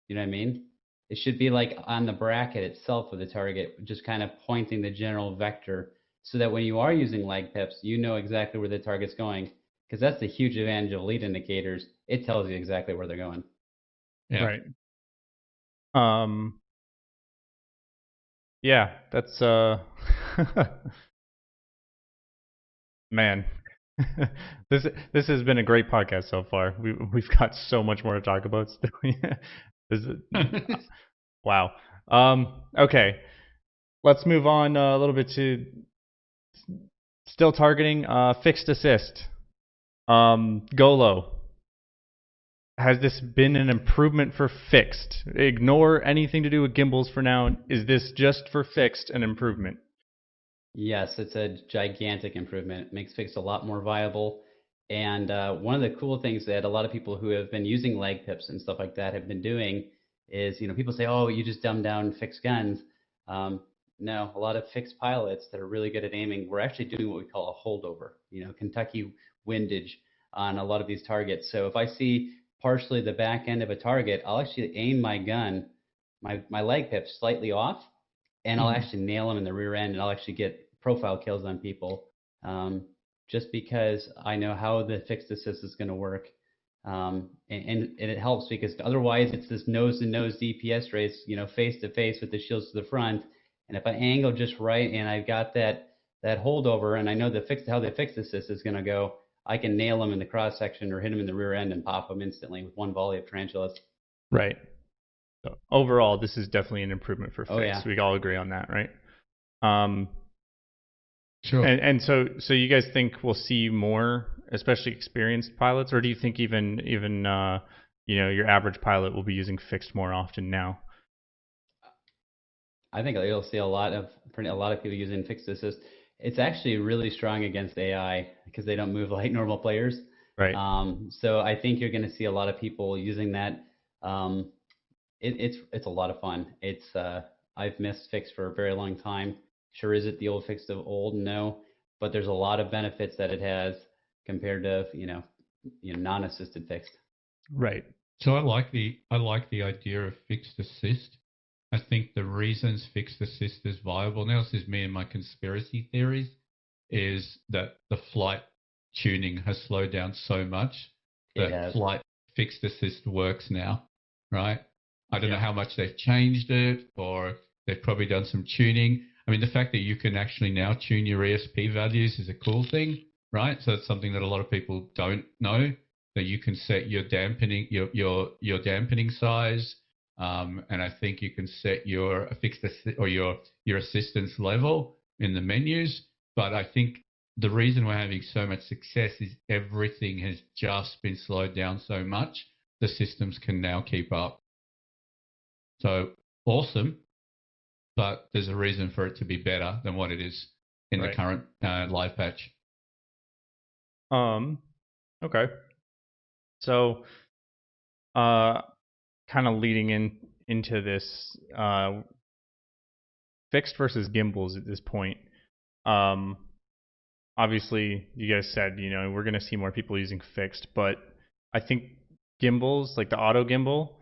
You know what I mean? It should be like on the bracket itself of the target, just kind of pointing the general vector, so that when you are using lag pips, you know exactly where the target's going, because that's the huge advantage of lead indicators. It tells you exactly where they're going. Yeah. Right. Yeah, that's man. This has been a great podcast so far. We've got so much more to talk about still. Wow. Okay. Let's move on a little bit to still targeting fixed assist. Golo. Has this been an improvement for fixed? Ignore anything to do with gimbals for now. Is this just for fixed an improvement? Yes, it's a gigantic improvement. It makes fixed a lot more viable. And one of the cool things that a lot of people who have been using lag pips and stuff like that have been doing is, you know, people say, oh, you just dumb down fixed guns. No, a lot of fixed pilots that are really good at aiming, we're actually doing what we call a holdover, you know, Kentucky windage on a lot of these targets. So if I see partially the back end of a target, I'll actually aim my gun, my lag pip slightly off, and I'll actually nail them in the rear end, and I'll actually get profile kills on people, just because I know how the fixed assist is going to work. And it helps because otherwise it's this nose-to-nose DPS race, you know, face-to-face with the shields to the front. And if I angle just right and I've got that holdover and I know how the fixed assist is going to go, I can nail them in the cross-section or hit them in the rear end and pop them instantly with one volley of tarantulas. Right. So overall, this is definitely an improvement for fixed. Oh, yeah. We all agree on that, right? Sure. And so you guys think we'll see more, especially experienced pilots, or do you think even you know, your average pilot will be using fixed more often now? I think you'll see a lot of people using fixed assist. It's actually really strong against AI because they don't move like normal players. Right. So I think you're going to see a lot of people using that. It's a lot of fun. I've missed fixed for a very long time. Sure, is it the old fixed of old? No, but there's a lot of benefits that it has compared to non-assisted fixed. Right. So I like the idea of fixed assist. I think the reasons fixed assist is viable now, this is me and my conspiracy theories, is that the flight tuning has slowed down so much that flight fixed assist works now, right? I don't know how much they've changed it, or they've probably done some tuning. I mean, the fact that you can actually now tune your ESP values is a cool thing, right? So it's something that a lot of people don't know, that you can set your dampening your dampening size, and I think you can set your fixed or your assistance level in the menus. But I think the reason we're having so much success is everything has just been slowed down so much. The systems can now keep up. So awesome, but there's a reason for it to be better than what it is in the current live patch. Okay. So, kind of leading into this, fixed versus gimbals at this point. Obviously, you guys said, we're going to see more people using fixed, but I think gimbals, like the auto gimbal,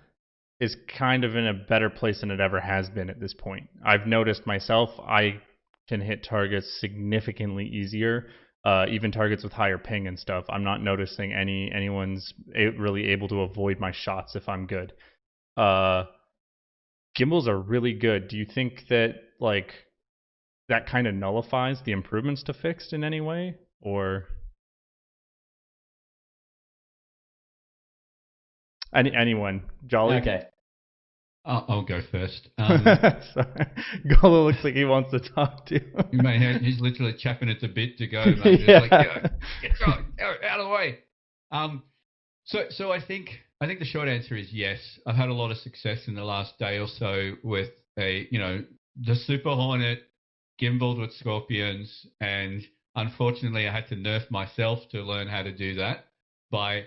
is kind of in a better place than it ever has been at this point. I've noticed myself, I can hit targets significantly easier, even targets with higher ping and stuff. I'm not noticing anyone's really able to avoid my shots if I'm good. Gimbals are really good. Do you think that that kind of nullifies the improvements to fixed in any way, or anyone? Jolly? Okay. I'll go first. Golo looks like he wants to talk to you. He's literally chapping at the bit to go. Mate. Yeah. Like, get out of the way. So I think the short answer is yes. I've had a lot of success in the last day or so with the Super Hornet gimbaled with Scorpions, and unfortunately I had to nerf myself to learn how to do that. By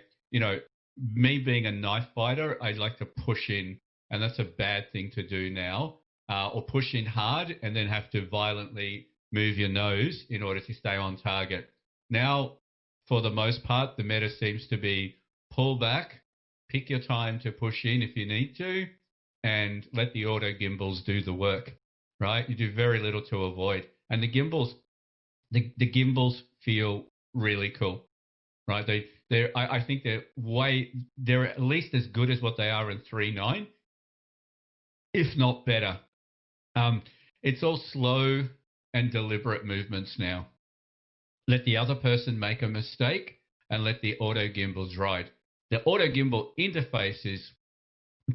me being a knife fighter, I like to push in, and that's a bad thing to do now, or push in hard and then have to violently move your nose in order to stay on target. Now, for the most part, the meta seems to be pull back, pick your time to push in if you need to, and let the auto gimbals do the work, right? You do very little to avoid. And the gimbals feel really cool, right? I think they're at least as good as what they are in 3.9, if not better. It's all slow and deliberate movements now. Let the other person make a mistake and let the auto gimbals ride. The auto gimbal interface is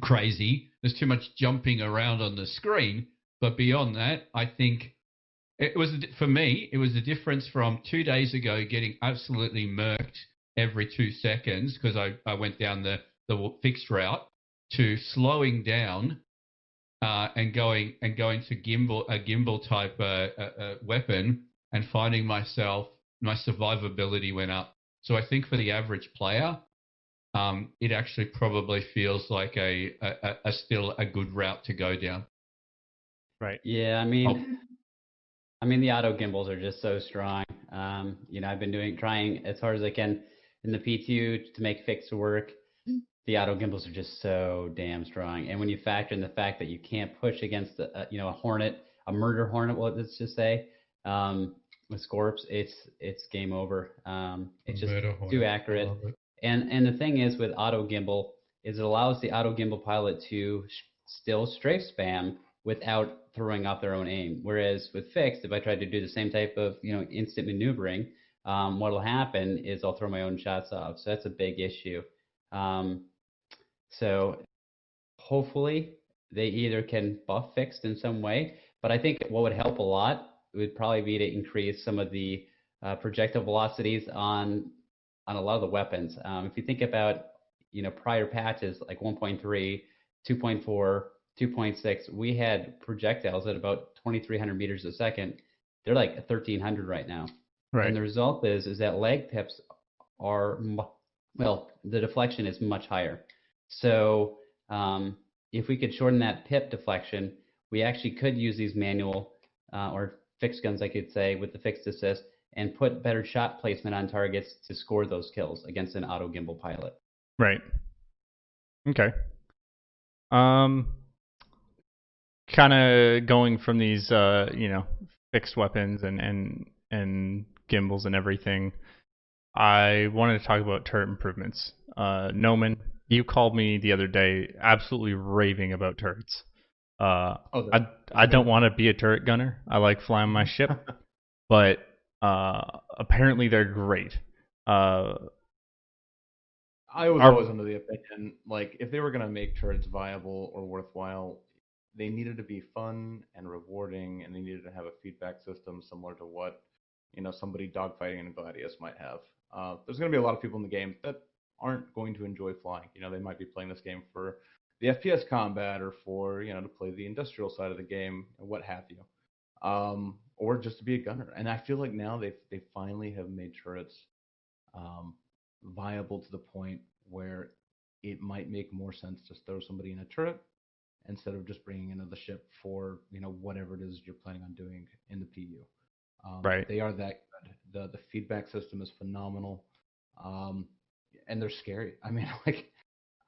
crazy. There's too much jumping around on the screen. But beyond that, I think for me, it was the difference from 2 days ago getting absolutely murked every 2 seconds because I went down the fixed route, to slowing down and going to a gimbal type weapon, and finding my survivability went up. So I think for the average player, it actually probably feels like a still a good route to go down. Right. Yeah, I mean the auto gimbals are just so strong. I've been trying as hard as I can in the PTU to make fixed work. The auto gimbals are just so damn strong. And when you factor in the fact that you can't push against a Hornet, a murder Hornet, let's just say, with Scorps, it's game over. It's just too accurate. And the thing is with auto gimbal is it allows the auto gimbal pilot to still strafe spam without throwing off their own aim. Whereas with fixed, if I try to do the same type of instant maneuvering, what will happen is I'll throw my own shots off. So that's a big issue. So hopefully they either can buff fixed in some way, but I think what would help a lot would probably be to increase some of the projectile velocities on a lot of the weapons. If you think about prior patches like 1.3, 2.4, 2.6, we had projectiles at about 2,300 meters a second. They're like 1,300 right now. Right. And the result is that lag pips are, the deflection is much higher. So if we could shorten that pip deflection, we actually could use these manual or fixed guns, I could say, with the fixed assist, and put better shot placement on targets to score those kills against an auto gimbal pilot. Right. Okay. Kind of going from these, fixed weapons and gimbals and everything, I wanted to talk about turret improvements. Nohman, you called me the other day absolutely raving about turrets. I don't want to be a turret gunner. I like flying my ship, but apparently they're great. I was always under the opinion, like, if they were going to make turrets viable or worthwhile, they needed to be fun and rewarding, and they needed to have a feedback system similar to what, somebody dogfighting in a Gladius might have. There's going to be a lot of people in the game that aren't going to enjoy flying. They might be playing this game for the FPS combat or for, to play the industrial side of the game, and what have you. Or just to be a gunner. And I feel like now they finally have made turrets viable to the point where it might make more sense to throw somebody in a turret instead of just bringing into the ship for whatever it is you're planning on doing in the PU. Right. They are that good. The feedback system is phenomenal, and they're scary. I mean, like,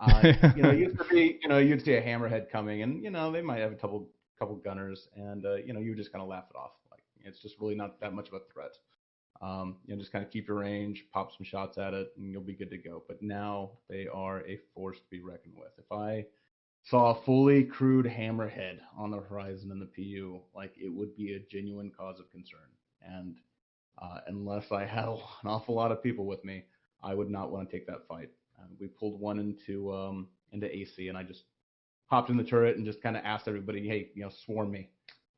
it used to be, you'd see a hammerhead coming, and they might have a couple gunners, and you just kind of laugh it off. Like, it's just really not that much of a threat. Just kind of keep your range, pop some shots at it, and you'll be good to go. But now they are a force to be reckoned with. If I saw a fully crewed hammerhead on the horizon in the PU, like, it would be a genuine cause of concern. And unless I had an awful lot of people with me, I would not want to take that fight. We pulled one into AC, and I just hopped in the turret and just kind of asked everybody, hey, swarm me.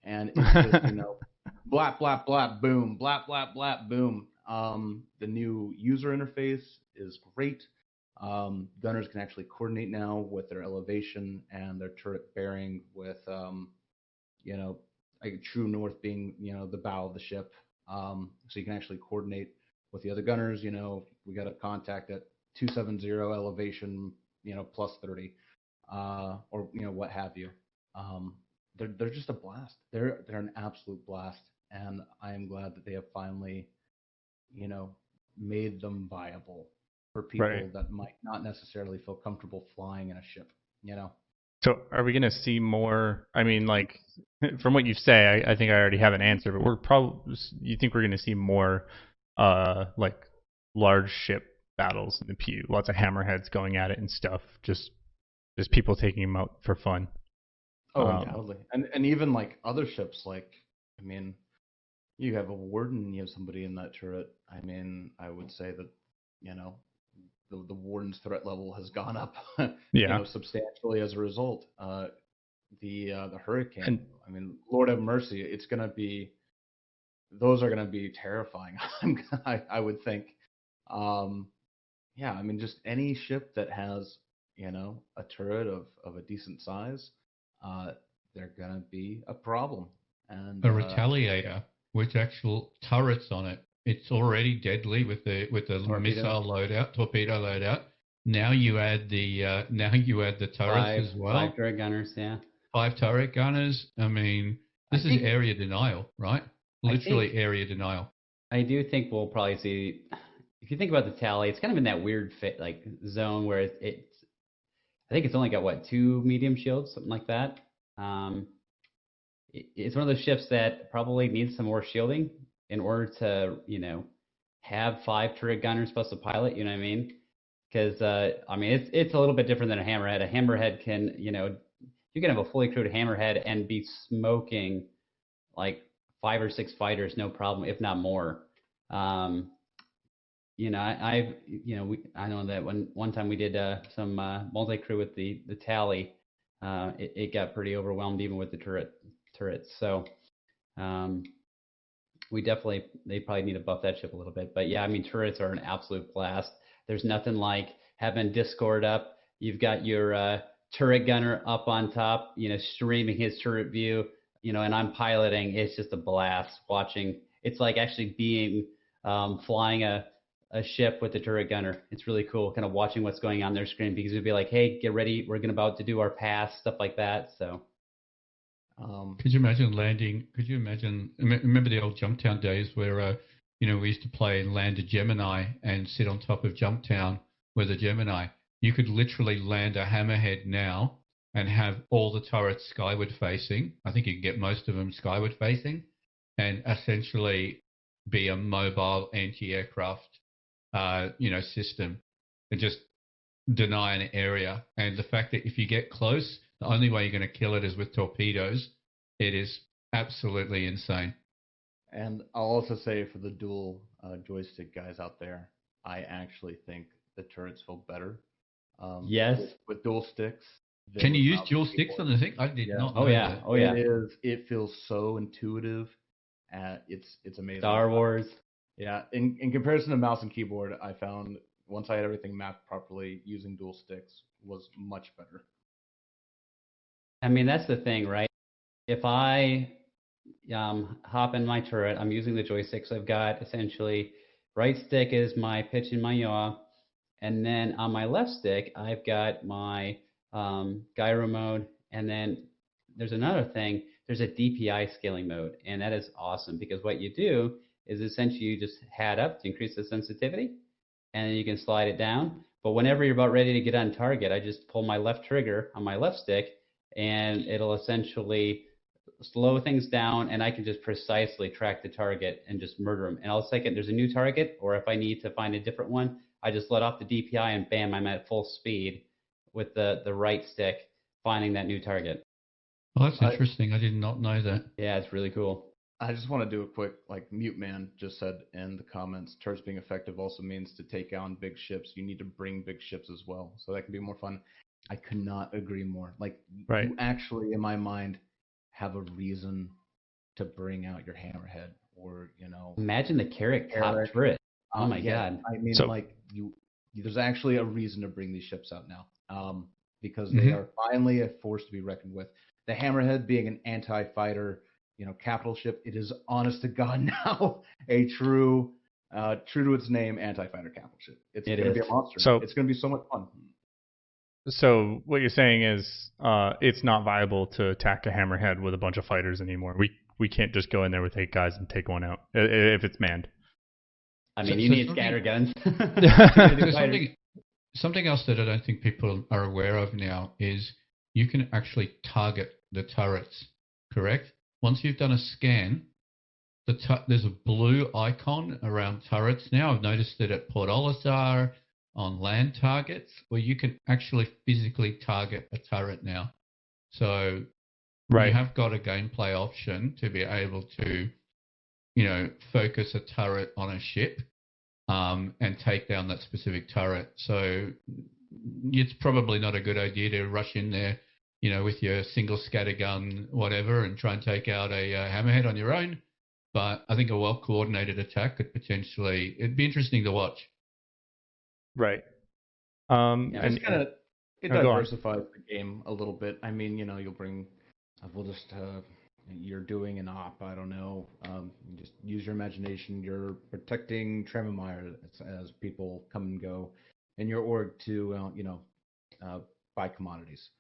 And it's just, blap, blap, blap, boom, blap, blap, blap, boom. The new user interface is great. Gunners can actually coordinate now with their elevation and their turret bearing with, like true north being, the bow of the ship. So you can actually coordinate with the other gunners. We got a contact at 270 elevation, plus 30, or, what have you. They're just a blast. They're an absolute blast. And I am glad that they have finally, made them viable for people that might not necessarily feel comfortable flying in a ship, So are we going to see more? I mean, like, from what you say, I think I already have an answer, but you think we're going to see more, like, large ship battles in the PU, lots of hammerheads going at it and stuff, just people taking them out for fun. Oh, undoubtedly. And even, like, other ships, like, I mean, you have a warden, you have somebody in that turret. I mean, I would say that, the warden's threat level has gone up, substantially as a result. The hurricane, I mean, Lord have mercy, those are going to be terrifying. I would think. I mean, just any ship that has, a turret of a decent size, they're going to be a problem. And a retaliator with actual turrets on it. It's already deadly with the missile loadout, torpedo loadout. Now you add the turrets as well. 5 turret gunners, yeah. 5 turret gunners. I mean, this is area denial, right? Literally area denial. I do think we'll probably see. If you think about the tally, it's kind of in that weird zone where it's. I think it's only got 2 medium shields, something like that. It's one of those ships that probably needs some more shielding in order to, have 5 turret gunners plus a pilot. You know what I mean? Because I mean, it's a little bit different than a hammerhead. A hammerhead can, you can have a fully crewed hammerhead and be smoking like 5 or 6 fighters, no problem, if not more. I know that one time we did some multi-crew with the tally, it got pretty overwhelmed even with the turrets. So they probably need to buff that ship a little bit. But yeah, I mean, turrets are an absolute blast. There's nothing like having Discord up. You've got your turret gunner up on top, streaming his turret view, and I'm piloting. It's just a blast watching. It's like actually being flying a ship with the turret gunner. It's really cool, kind of watching what's going on their screen, because it'd be like, hey, get ready, we're about to do our pass, stuff like that. So Could you imagine landing? Could you imagine? Remember the old Jumptown days where, we used to play and land a Gemini and sit on top of Jumptown with a Gemini. You could literally land a Hammerhead now and have all the turrets skyward facing. I think you can get most of them skyward facing, and essentially be a mobile anti-aircraft, system, and just deny an area. And the fact that if you get close, the only way you're going to kill it is with torpedoes. It is absolutely insane. And I'll also say for the dual joystick guys out there, I actually think the turrets feel better. Yes. With dual sticks. Can you use dual sticks on the thing? I did not know that. Oh yeah. It feels so intuitive. It's amazing. Star Wars. Yeah. In comparison to mouse and keyboard, I found once I had everything mapped properly, using dual sticks was much better. I mean, that's the thing, right? If I hop in my turret, I'm using the joysticks. I've got essentially right stick is my pitch and my yaw, and then on my left stick, I've got my gyro mode, and then there's another thing. There's a DPI scaling mode, and that is awesome because what you do is essentially you just hat up to increase the sensitivity, and then you can slide it down. But whenever you're about ready to get on target, I just pull my left trigger on my left stick, and it'll essentially slow things down, and I can just precisely track the target and just murder them. And I'll second there's a new target, or if I need to find a different one, I just let off the DPI, and bam, I'm at full speed with the right stick finding that new target. Well, that's interesting. I did not know that. Yeah, it's really cool. I just want to do a quick, Mute Man just said in the comments, turrets being effective also means to take down big ships. You need to bring big ships as well. So that can be more fun. I could not agree more. Right. You actually, in my mind, have a reason to bring out your hammerhead or, Imagine the carrot top turret. Oh my God. I mean, there's actually a reason to bring these ships out now, because they are finally a force to be reckoned with. The hammerhead being an anti-fighter, capital ship, it is honest to God now a true to its name, anti-fighter capital ship. It's going to be a monster. So it's going to be so much fun. So what you're saying is it's not viable to attack a hammerhead with a bunch of fighters anymore. We can't just go in there with 8 guys and take one out if it's manned. I mean, you need scatter guns. Something else that I don't think people are aware of now is you can actually target the turrets, correct? Once you've done a scan, there's a blue icon around turrets now. I've noticed it at Port Olisar, on land targets, where you can actually physically target a turret now. So you have got a gameplay option to be able to, focus a turret on a ship and take down that specific turret. So it's probably not a good idea to rush in there, with your single scatter gun, whatever, and try and take out a hammerhead on your own. But I think a well-coordinated attack could potentially, it'd be interesting to watch. Right. It diversifies the game a little bit. I mean, you'll bring, you're doing an op, I don't know. You just use your imagination. You're protecting Trememire as people come and go in your org to, buy commodities.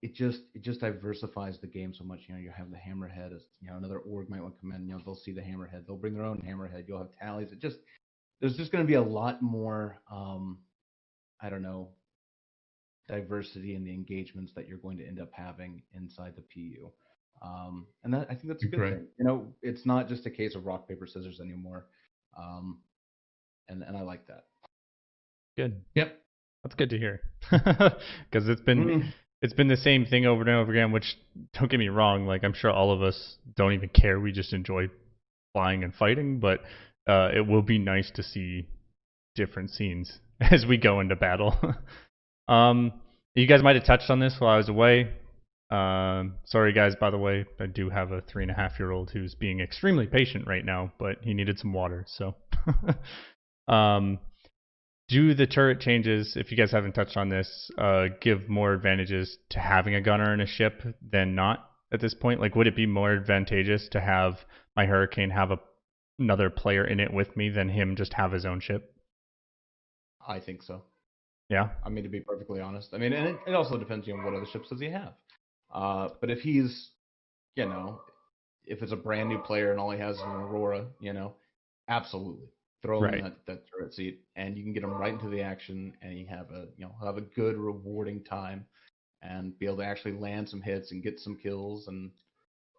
It just diversifies the game so much. You have the hammerhead as, another org might want to come in, they'll see the hammerhead. They'll bring their own hammerhead. You'll have tallies. There's just going to be a lot more, diversity in the engagements that you're going to end up having inside the PU. And I think that's a good thing. It's not just a case of rock, paper, scissors anymore. And I like that. Good. Yep. That's good to hear. Because it's been the same thing over and over again, which, don't get me wrong, I'm sure all of us don't even care. We just enjoy flying and fighting, but it will be nice to see different scenes as we go into battle. You guys might have touched on this while I was away. Sorry, guys, by the way, I do have a 3.5-year-old who's being extremely patient right now, but he needed some water. So, do the turret changes, if you guys haven't touched on this, give more advantages to having a gunner in a ship than not at this point? Would it be more advantageous to have my Hurricane have another player in it with me than him just have his own ship? I think so. Yeah. I mean, to be perfectly honest. I mean, and it also depends on what other ships does he have. But if he's, you know, if it's a brand new player and all he has is an Aurora, absolutely throw him that turret seat, and you can get him right into the action, and you have a good rewarding time, and be able to actually land some hits and get some kills, and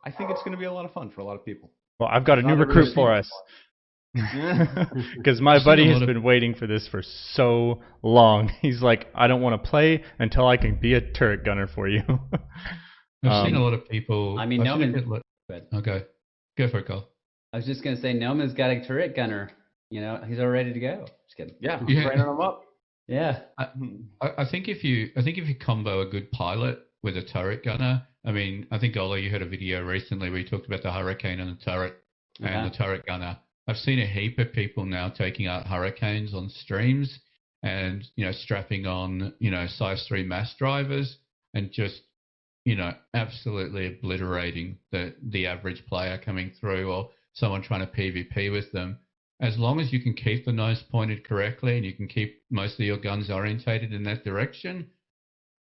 I think it's going to be a lot of fun for a lot of people. Well, I've got a new recruit for us. Because my buddy has been waiting for this for so long. He's like, I don't want to play until I can be a turret gunner for you. I've seen a lot of people. I mean, Nohman. Okay, go for it, Cole. I was just gonna say, Nohman's got a turret gunner. He's all ready to go. Just kidding. Yeah, training him up. Yeah. I think if you combo a good pilot with a turret gunner, I mean, I think Ola, you had a video recently where you talked about the Hurricane and the turret and the turret gunner. I've seen a heap of people now taking out Hurricanes on streams and strapping on size 3 mass drivers and just absolutely obliterating the average player coming through or someone trying to PvP with them. As long as you can keep the nose pointed correctly and you can keep most of your guns orientated in that direction,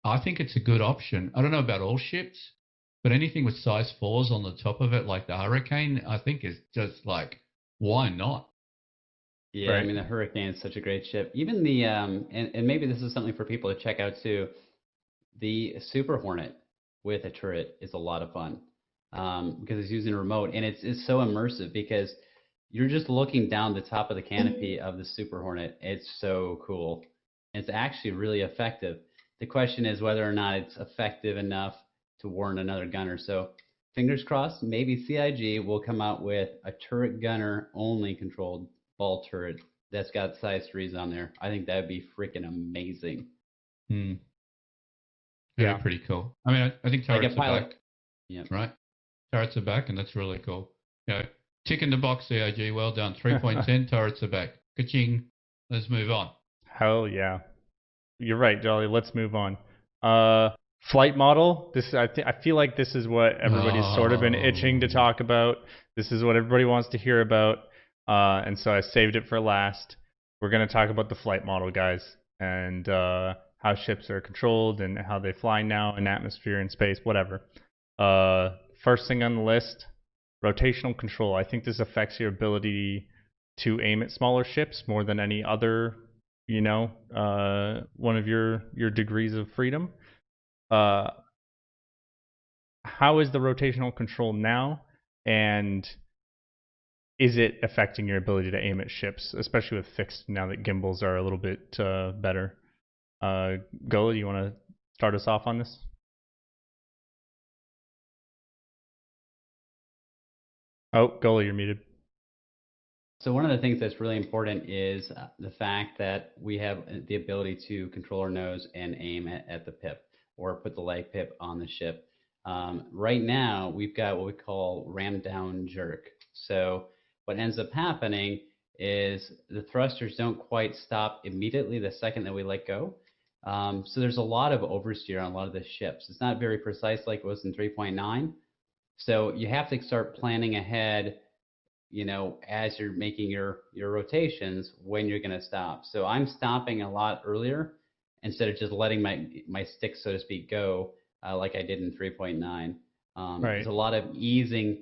I think it's a good option. I don't know about all ships, but anything with size 4s on the top of it, like the Hurricane, I think is just like, why not? Yeah, right. I mean, the Hurricane is such a great ship. Even the, and maybe this is something for people to check out too, the Super Hornet with a turret is a lot of fun because it's using a remote, and it's so immersive because you're just looking down the top of the canopy of the Super Hornet. It's so cool. It's actually really effective. The question is whether or not it's effective enough to warrant another gunner. So fingers crossed, maybe CIG will come out with a turret gunner only controlled ball turret that's got size 3s on there. I think that would be freaking amazing. Yeah, pretty cool. I mean, I think turrets are back. Yeah. Right? Turrets are back, and that's really cool. Tick in the box, CIG. Well done. 3.10 turrets are back. Ka-ching. Let's move on. Hell yeah. You're right, Jolly. Let's move on. Flight model. I feel like this is what everybody's sort of been itching to talk about. This is what everybody wants to hear about. And so I saved it for last. We're going to talk about the flight model, guys, and how ships are controlled and how they fly now in atmosphere and space, whatever. First thing on the list, rotational control. I think this affects your ability to aim at smaller ships more than any other, one of your degrees of freedom. How is the rotational control now, and is it affecting your ability to aim at ships, especially with fixed now that gimbals are a little bit better? Gola, do you want to start us off on this? Oh, Gola, you're muted. So one of the things that's really important is the fact that we have the ability to control our nose and aim at the pip or put the lag pip on the ship. Right now, we've got what we call ram down jerk. So what ends up happening is the thrusters don't quite stop immediately the second that we let go. So there's a lot of oversteer on a lot of the ships. It's not very precise like it was in 3.9. So you have to start planning ahead, as you're making your rotations when you're going to stop. So I'm stopping a lot earlier instead of just letting my stick, so to speak, go like I did in 3.9. Right. There's a lot of easing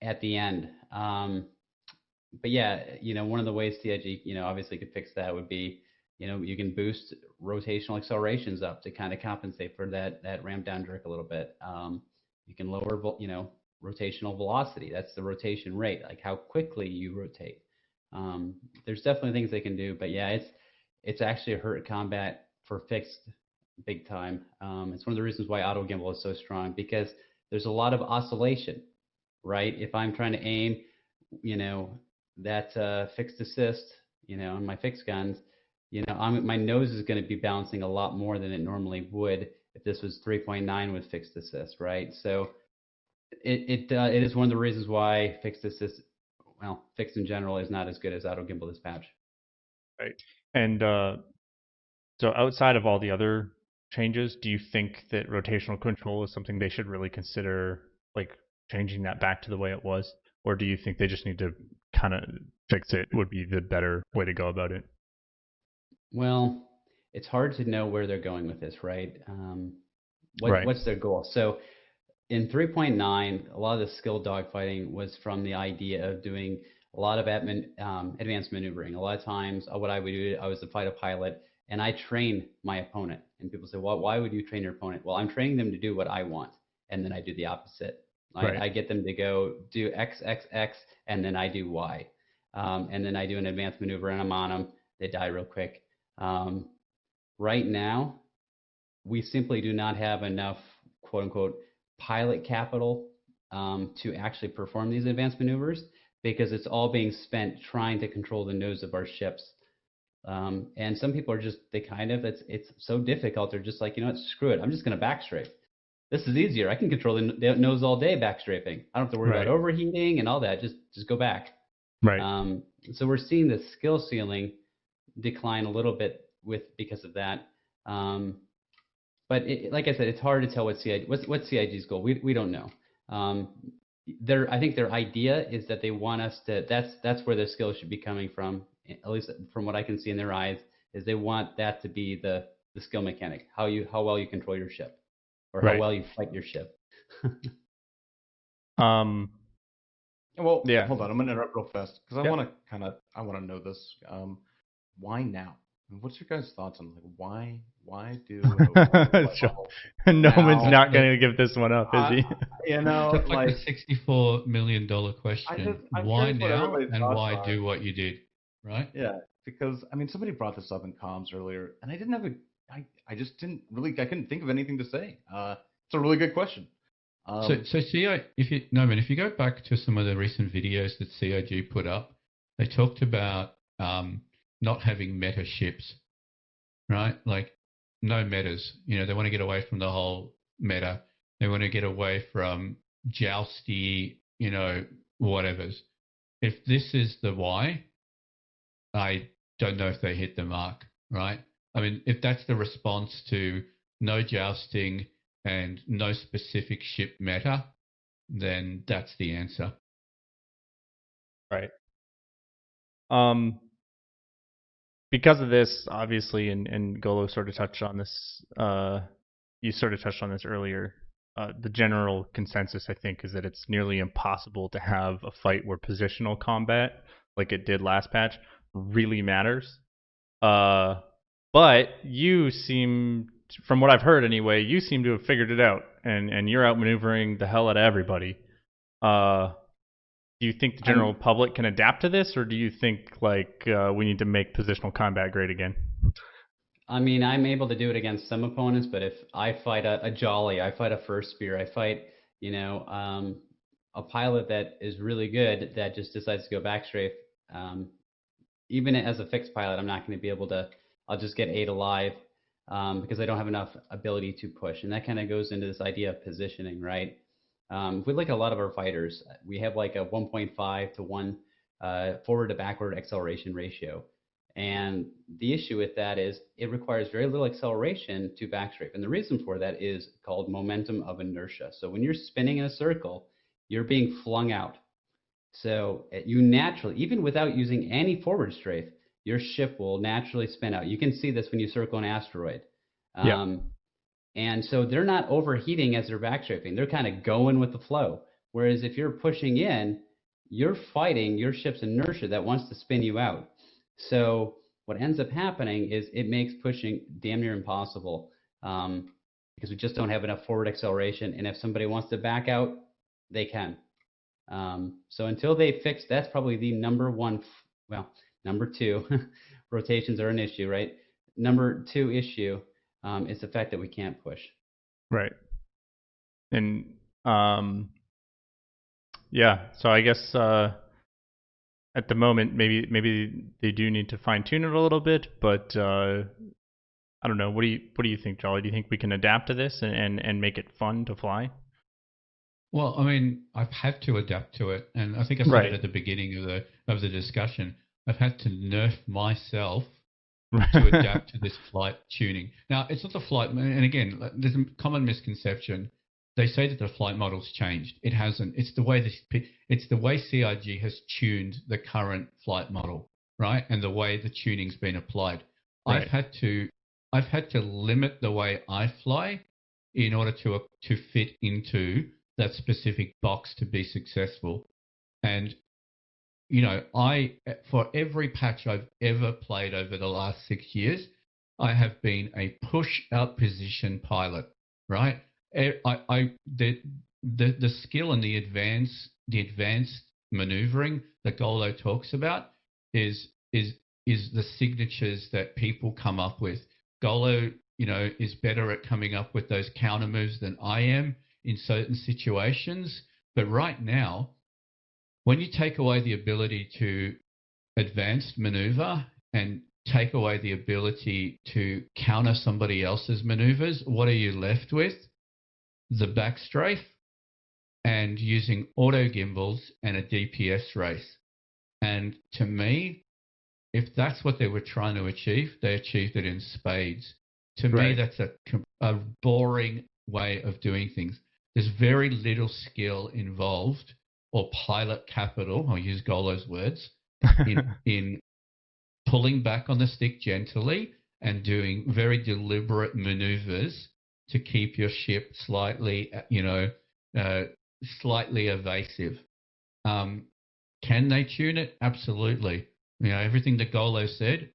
at the end. But yeah, one of the ways CIG, obviously could fix that would be, you can boost rotational accelerations up to kind of compensate for that ramp down jerk a little bit. You can lower, rotational velocity. That's the rotation rate, like how quickly you rotate. There's definitely things they can do, but yeah, it's actually a hurt combat for fixed big time. It's one of the reasons why auto gimbal is so strong, because there's a lot of oscillation, right? If I'm trying to aim, that fixed assist, on my fixed guns, my nose is going to be bouncing a lot more than it normally would if this was 3.9 with fixed assist, right? So it is one of the reasons why fixed assist, fixed in general, is not as good as auto gimbal this patch. Right. And so outside of all the other changes, do you think that rotational control is something they should really consider, like changing that back to the way it was? Or do you think they just need to kind of fix it would be the better way to go about it? Well, it's hard to know where they're going with this, right? Right. What's their goal? So in 3.9, a lot of the skill dogfighting was from the idea of doing a lot of advanced maneuvering. A lot of times, what I would do, I was to fight a pilot, and I train my opponent. And people say, well, why would you train your opponent? Well, I'm training them to do what I want, and then I do the opposite. Right. I get them to go do X, X, X, and then I do Y. And then I do an advanced maneuver, and I'm on them. They die real quick. Right now, we simply do not have enough, quote unquote, pilot capital to actually perform these advanced maneuvers, because it's all being spent trying to control the nose of our ships. And some people are just, it's so difficult. They're just like, you know what, screw it. I'm just going to backstrafe. This is easier. I can control the nose all day backstrafing. I don't have to worry about overheating and all that. Just go back. Right. So we're seeing the skill ceiling decline a little bit because of that. But like I said, it's hard to tell what's CIG's goal. We don't know. I think their idea is that they want us to. That's where their skills should be coming from. At least from what I can see in their eyes, is they want that to be the skill mechanic. How well you control your ship, or how well you fight your ship. Well, yeah. Hold on. I'm gonna interrupt real fast because I want to know this. Why now? What's your guys' thoughts on why do Nohman's not going to give this one up, is he? You know, it's like a $64 million question. Why now and why do what you did, right? Yeah, because I mean, somebody brought this up in comms earlier, and I couldn't think of anything to say. It's a really good question. So Nohman, if you go back to some of the recent videos that CIG put up, they talked about not having meta ships, right? Like no metas. You know, they want to get away from the whole meta. They want to get away from jousty, whatevers. If this is the why, I don't know if they hit the mark, right? I mean, if that's the response to no jousting and no specific ship meta, then that's the answer. Right. Because of this, obviously, and Golo sort of touched on this, you sort of touched on this earlier, the general consensus, I think, is that it's nearly impossible to have a fight where positional combat, like it did last patch, really matters. But you seem, from what I've heard anyway, you seem to have figured it out, and you're outmaneuvering the hell out of everybody. Do you think the general public can adapt to this, or do you think we need to make positional combat great again? I mean, I'm able to do it against some opponents, but if I fight a Jolly, I fight a First Spear, I fight a pilot that is really good that just decides to go backstrafe, even as a fixed pilot, I'm not going to be able to. I'll just get 8 alive because I don't have enough ability to push, and that kind of goes into this idea of positioning, right? If we look at a lot of our fighters, we have like a 1.5 to 1 forward to backward acceleration ratio. And the issue with that is it requires very little acceleration to backstrafe. And the reason for that is called momentum of inertia. So when you're spinning in a circle, you're being flung out. So you naturally, even without using any forward strafe, your ship will naturally spin out. You can see this when you circle an asteroid. And so they're not overheating as they're backstrafing. They're kind of going with the flow. Whereas if you're pushing in, you're fighting your ship's inertia that wants to spin you out. So what ends up happening is it makes pushing damn near impossible because we just don't have enough forward acceleration. And if somebody wants to back out, they can. So until they fix, that's probably the number 2. Rotations are an issue, right? Number 2 issue. It's the fact that we can't push. Right. And so I guess at the moment maybe they do need to fine tune it a little bit, but I don't know. What do you think, Jolly? Do you think we can adapt to this and make it fun to fly? Well, I mean, I've had to adapt to it, and I think I said it at the beginning of the discussion. I've had to nerf myself to adapt to this flight tuning. Now, it's not the flight, and again, there's a common misconception. They say that the flight model's changed. It hasn't. It's the way CIG has tuned the current flight model, right? And the way the tuning's been applied. Right. I've had to limit the way I fly in order to fit into that specific box to be successful. And for every patch I've ever played over the last 6 years, I have been a push out position pilot, right? The skill and the advanced maneuvering that Golo talks about is the signatures that people come up with. Golo, is better at coming up with those counter moves than I am in certain situations. But right now, when you take away the ability to advanced maneuver and take away the ability to counter somebody else's maneuvers, what are you left with? The back strafe and using auto gimbals and a DPS race. And to me, if that's what they were trying to achieve, they achieved it in spades. To me, that's a boring way of doing things. There's very little skill involved or pilot capital, I'll use Golo's words, in pulling back on the stick gently and doing very deliberate maneuvers to keep your ship slightly evasive. Can they tune it? Absolutely. Everything that Golo said,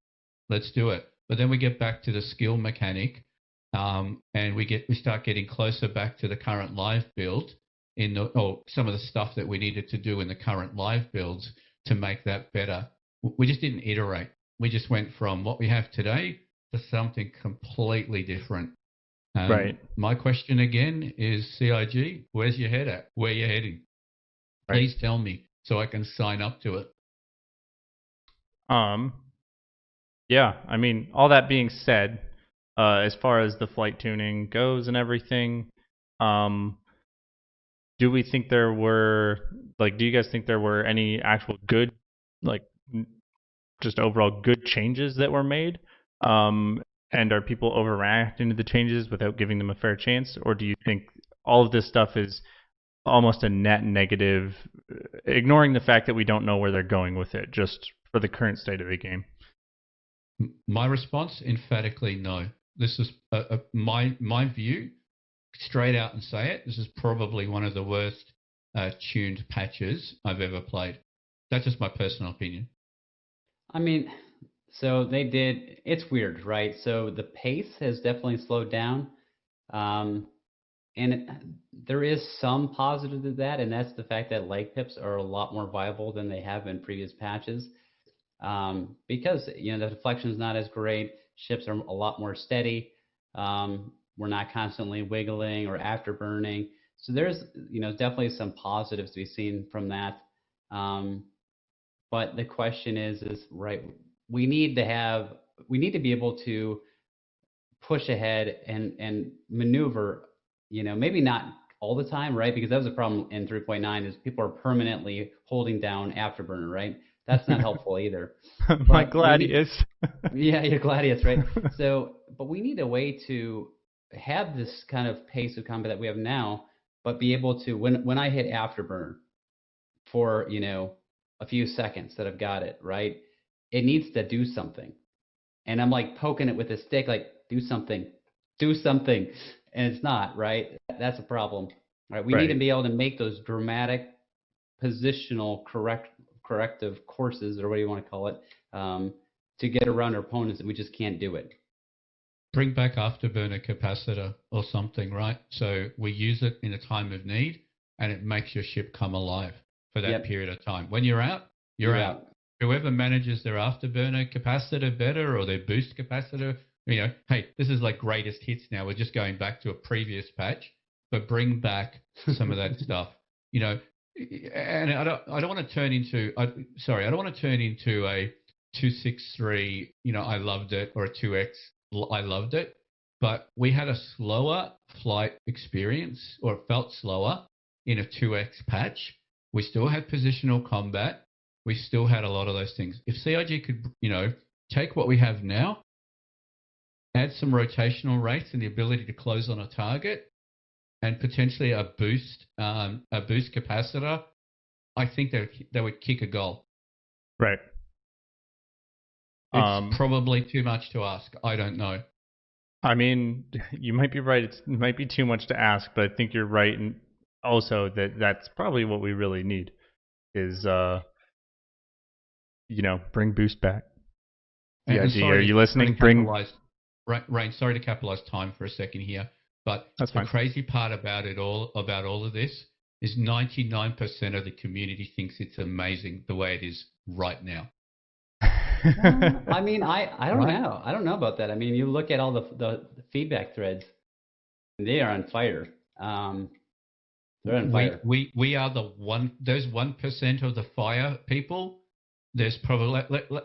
let's do it. But then we get back to the skill mechanic, and we start getting closer back to the current live build or some of the stuff that we needed to do in the current live builds to make that better. We just didn't iterate. We just went from what we have today to something completely different. Right. My question again is, CIG, where's your head at? Where you heading? Right. Please tell me so I can sign up to it. Yeah, I mean, all that being said, as far as the flight tuning goes and everything, do we think there were, do you guys think there were any actual good, just overall good changes that were made? And are people overreacting to the changes without giving them a fair chance? Or do you think all of this stuff is almost a net negative, ignoring the fact that we don't know where they're going with it, just for the current state of the game? My response, emphatically no. This is my view, straight out and say it. This is probably one of the worst tuned patches I've ever played. That's just my personal opinion. I mean, so they did. It's weird, right? So the pace has definitely slowed down, there is some positive to that, and that's the fact that leg pips are a lot more viable than they have in previous patches, because the deflection is not as great. Ships are a lot more steady. We're not constantly wiggling or afterburning. So there's definitely some positives to be seen from that. But the question is right, we need to be able to push ahead and maneuver, maybe not all the time, right? Because that was a problem in 3.9 is people are permanently holding down afterburner, right? That's not helpful either. My Gladius. Yeah, your Gladius, right? So, but we need a way to have this kind of pace of combat that we have now, but be able to, when I hit afterburner for, a few seconds that I've got it, right? It needs to do something. And I'm poking it with a stick, do something. And it's not, right? That's a problem. Right? We need to be able to make those dramatic positional corrective courses, or what do you want to call it, to get around our opponents, and we just can't do it. Bring back afterburner capacitor or something, right? So we use it in a time of need, and it makes your ship come alive for that period of time. When you're out, you're out. Whoever manages their afterburner capacitor better or their boost capacitor, hey, this is greatest hits now. We're just going back to a previous patch, but bring back some of that stuff. And I don't want to turn into I don't want to turn into a 263, I loved it, or a 2X, I loved it. But we had a slower flight experience, or it felt slower in a 2X patch. We still had positional combat. We still had a lot of those things. If CIG could, take what we have now, add some rotational rates and the ability to close on a target, and potentially a boost capacitor, I think they would kick a goal. Right. It's probably too much to ask. I don't know. I mean, you might be right. It might be too much to ask, but I think you're right, and also that's probably what we really need is bring Boost back. And PIG, are you listening? Rain, sorry to capitalize time for a second here, but That's the fine. crazy part about all of this is 99% of the community thinks it's amazing the way it is right now. I mean, I don't Right? know. I don't know about that. I mean, you look at all the feedback threads, and they are on fire. They're on fire. We are those 1% of the fire people. There's probably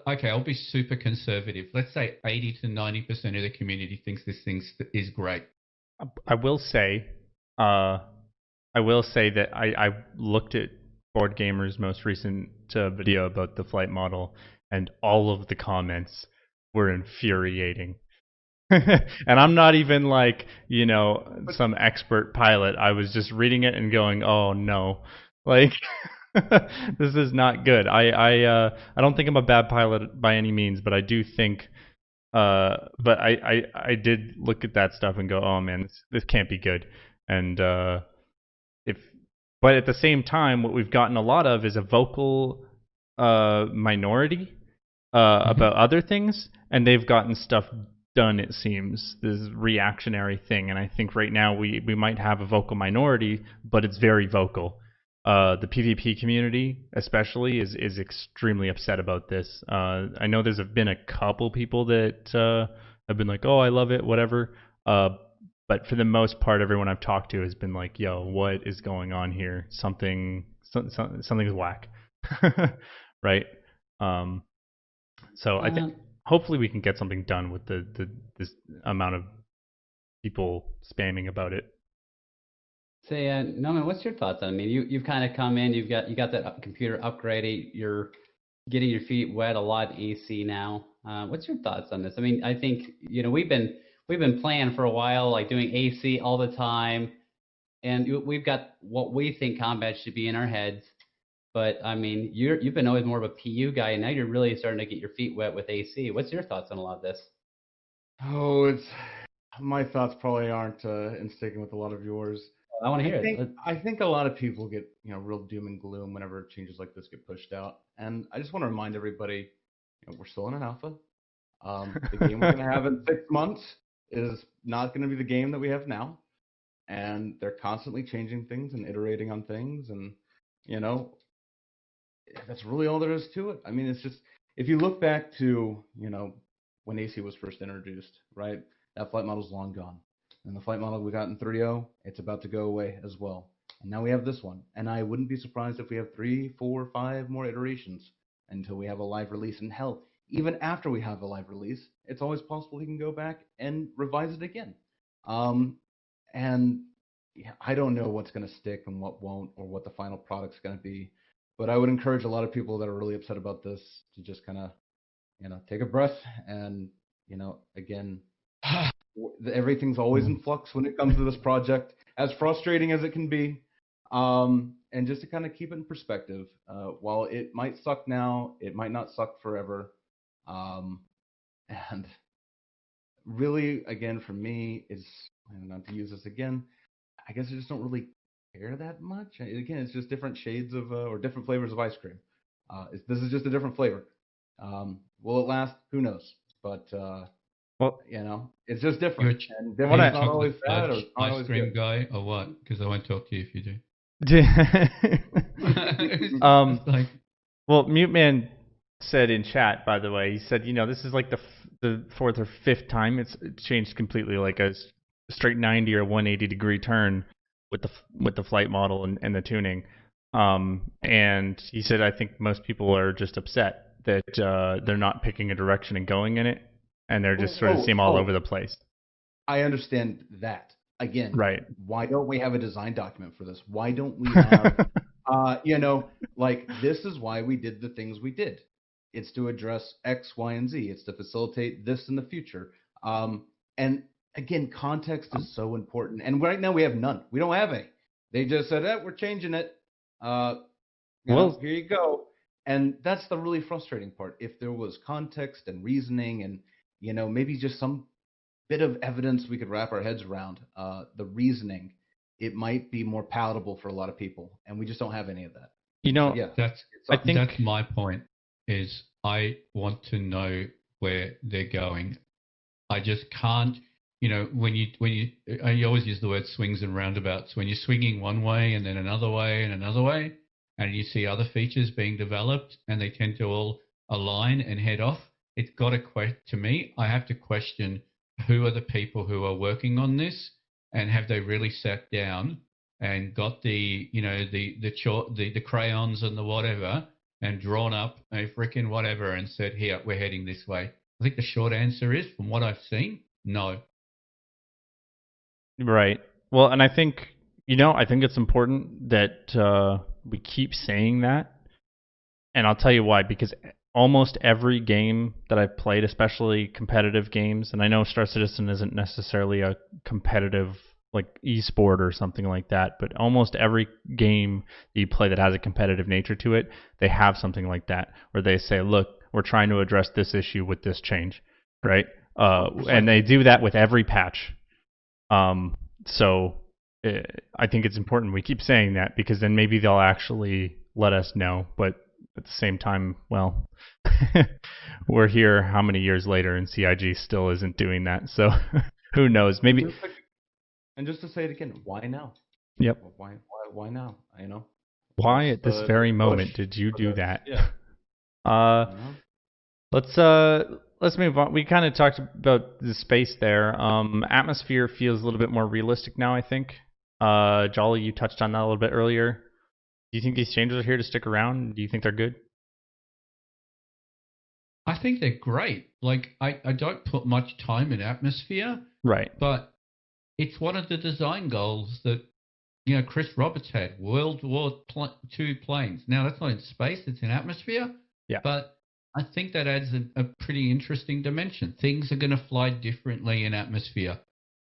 okay. I'll be super conservative. Let's say 80 to 90% of the community thinks this thing is great. I will say, that I looked at Board Gamer's most recent video about the flight model, and all of the comments were infuriating. And I'm not even like, some expert pilot. I was just reading it and going, oh no, like this is not good. I don't think I'm a bad pilot by any means, but I do think but I did look at that stuff and go, oh man, this can't be good. And if but at the same time, what we've gotten a lot of is a vocal minority about other things, and they've gotten stuff done, it seems, this reactionary thing. And I think right now we might have a vocal minority, but it's very vocal. The PvP community especially is extremely upset about this. I know there's been a couple people that have been like, oh, I love it, whatever. But for the most part, everyone I've talked to has been like, yo, what is going on here? Something's whack. Right? So I think hopefully we can get something done with this amount of people spamming about it. Say, Nohman, what's your thoughts on it? I mean, you've kind of come in, you got that computer upgraded, you're getting your feet wet a lot in AC now. What's your thoughts on this? I mean, I think we've been playing for a while, like doing AC all the time, and we've got what we think combat should be in our heads. But I mean, you've been always more of a PU guy, and now you're really starting to get your feet wet with AC. What's your thoughts on a lot of this? Oh, my thoughts probably aren't in sticking with a lot of yours. I want to hear it. I think a lot of people get real doom and gloom whenever changes like this get pushed out, and I just want to remind everybody, we're still in an alpha. The game we're going to have in 6 months is not going to be the game that we have now, and they're constantly changing things and iterating on things, and that's really all there is to it. I mean, it's just if you look back to when AC was first introduced, right? That flight model's long gone. And the flight model we got in 3.0, it's about to go away as well. And now we have this one. And I wouldn't be surprised if we have 3, 4, 5 more iterations until we have a live release. And hell, even after we have a live release, it's always possible we can go back and revise it again. And I don't know what's going to stick and what won't, or what the final product's going to be. But I would encourage a lot of people that are really upset about this to just kind of, take a breath and, again, everything's always in flux when it comes to this project, as frustrating as it can be. And just to kind of keep it in perspective, while it might suck now, it might not suck forever. And really, again, for me, is not to use this again, I guess I just don't really care that much. Again, it's just different shades of or different flavors of ice cream. This is just a different flavor. Will it last? Who knows? But well, it's just different. And different is not always bad or ice cream guy or what? Because I won't talk to you if you do. Well, Mute Man said in chat, by the way, he said, this is like the fourth or fifth time it's changed completely, like a straight 90 or 180 degree turn with the flight model and the tuning. And he said, I think most people are just upset that they're not picking a direction and going in it, and they're just sort of seem all over the place. I understand that. Again, right. Why don't we have a design document for this? Why don't we have, like, this is why we did the things we did. It's to address X, Y, and Z. It's to facilitate this in the future. And again, context is so important. And right now we have none. We don't have any. They just said, we're changing it. Here you go. And that's the really frustrating part. If there was context and reasoning and, maybe just some bit of evidence we could wrap our heads around, the reasoning, it might be more palatable for a lot of people, and we just don't have any of that. Yeah, That's my point. Is I want to know where they're going. I just can't. When I always use the word swings and roundabouts. When you're swinging one way and then another way and another way, and you see other features being developed, and they tend to all align and head off, it's got to me. I have to question who are the people who are working on this, and have they really sat down and got the the crayons and the whatever and drawn up a freaking whatever and said, here, we're heading this way. I think the short answer is, from what I've seen, no. Right. Well, and I think it's important that we keep saying that, and I'll tell you why. Because almost every game that I've played, especially competitive games, and I know Star Citizen isn't necessarily a competitive like esport or something like that, but almost every game that you play that has a competitive nature to it, they have something like that where they say, look, we're trying to address this issue with this change, right? And they do that with every patch. So I think it's important we keep saying that, because then maybe they'll actually let us know. But at the same time, well, we're here how many years later, and CIG still isn't doing that. So who knows? Maybe. And just to say it again, why now? Yep. Why now? Why at this very moment did you do that? Yeah. Let's move on. We kind of talked about the space there. Atmosphere feels a little bit more realistic now, I think. Jolly, you touched on that a little bit earlier. Do you think these changes are here to stick around? Do you think they're good? I think they're great. Like, I don't put much time in atmosphere. Right. But it's one of the design goals that, Chris Roberts had. World War II planes. Now, that's not in space. It's in atmosphere. Yeah. But I think that adds a pretty interesting dimension. Things are going to fly differently in atmosphere.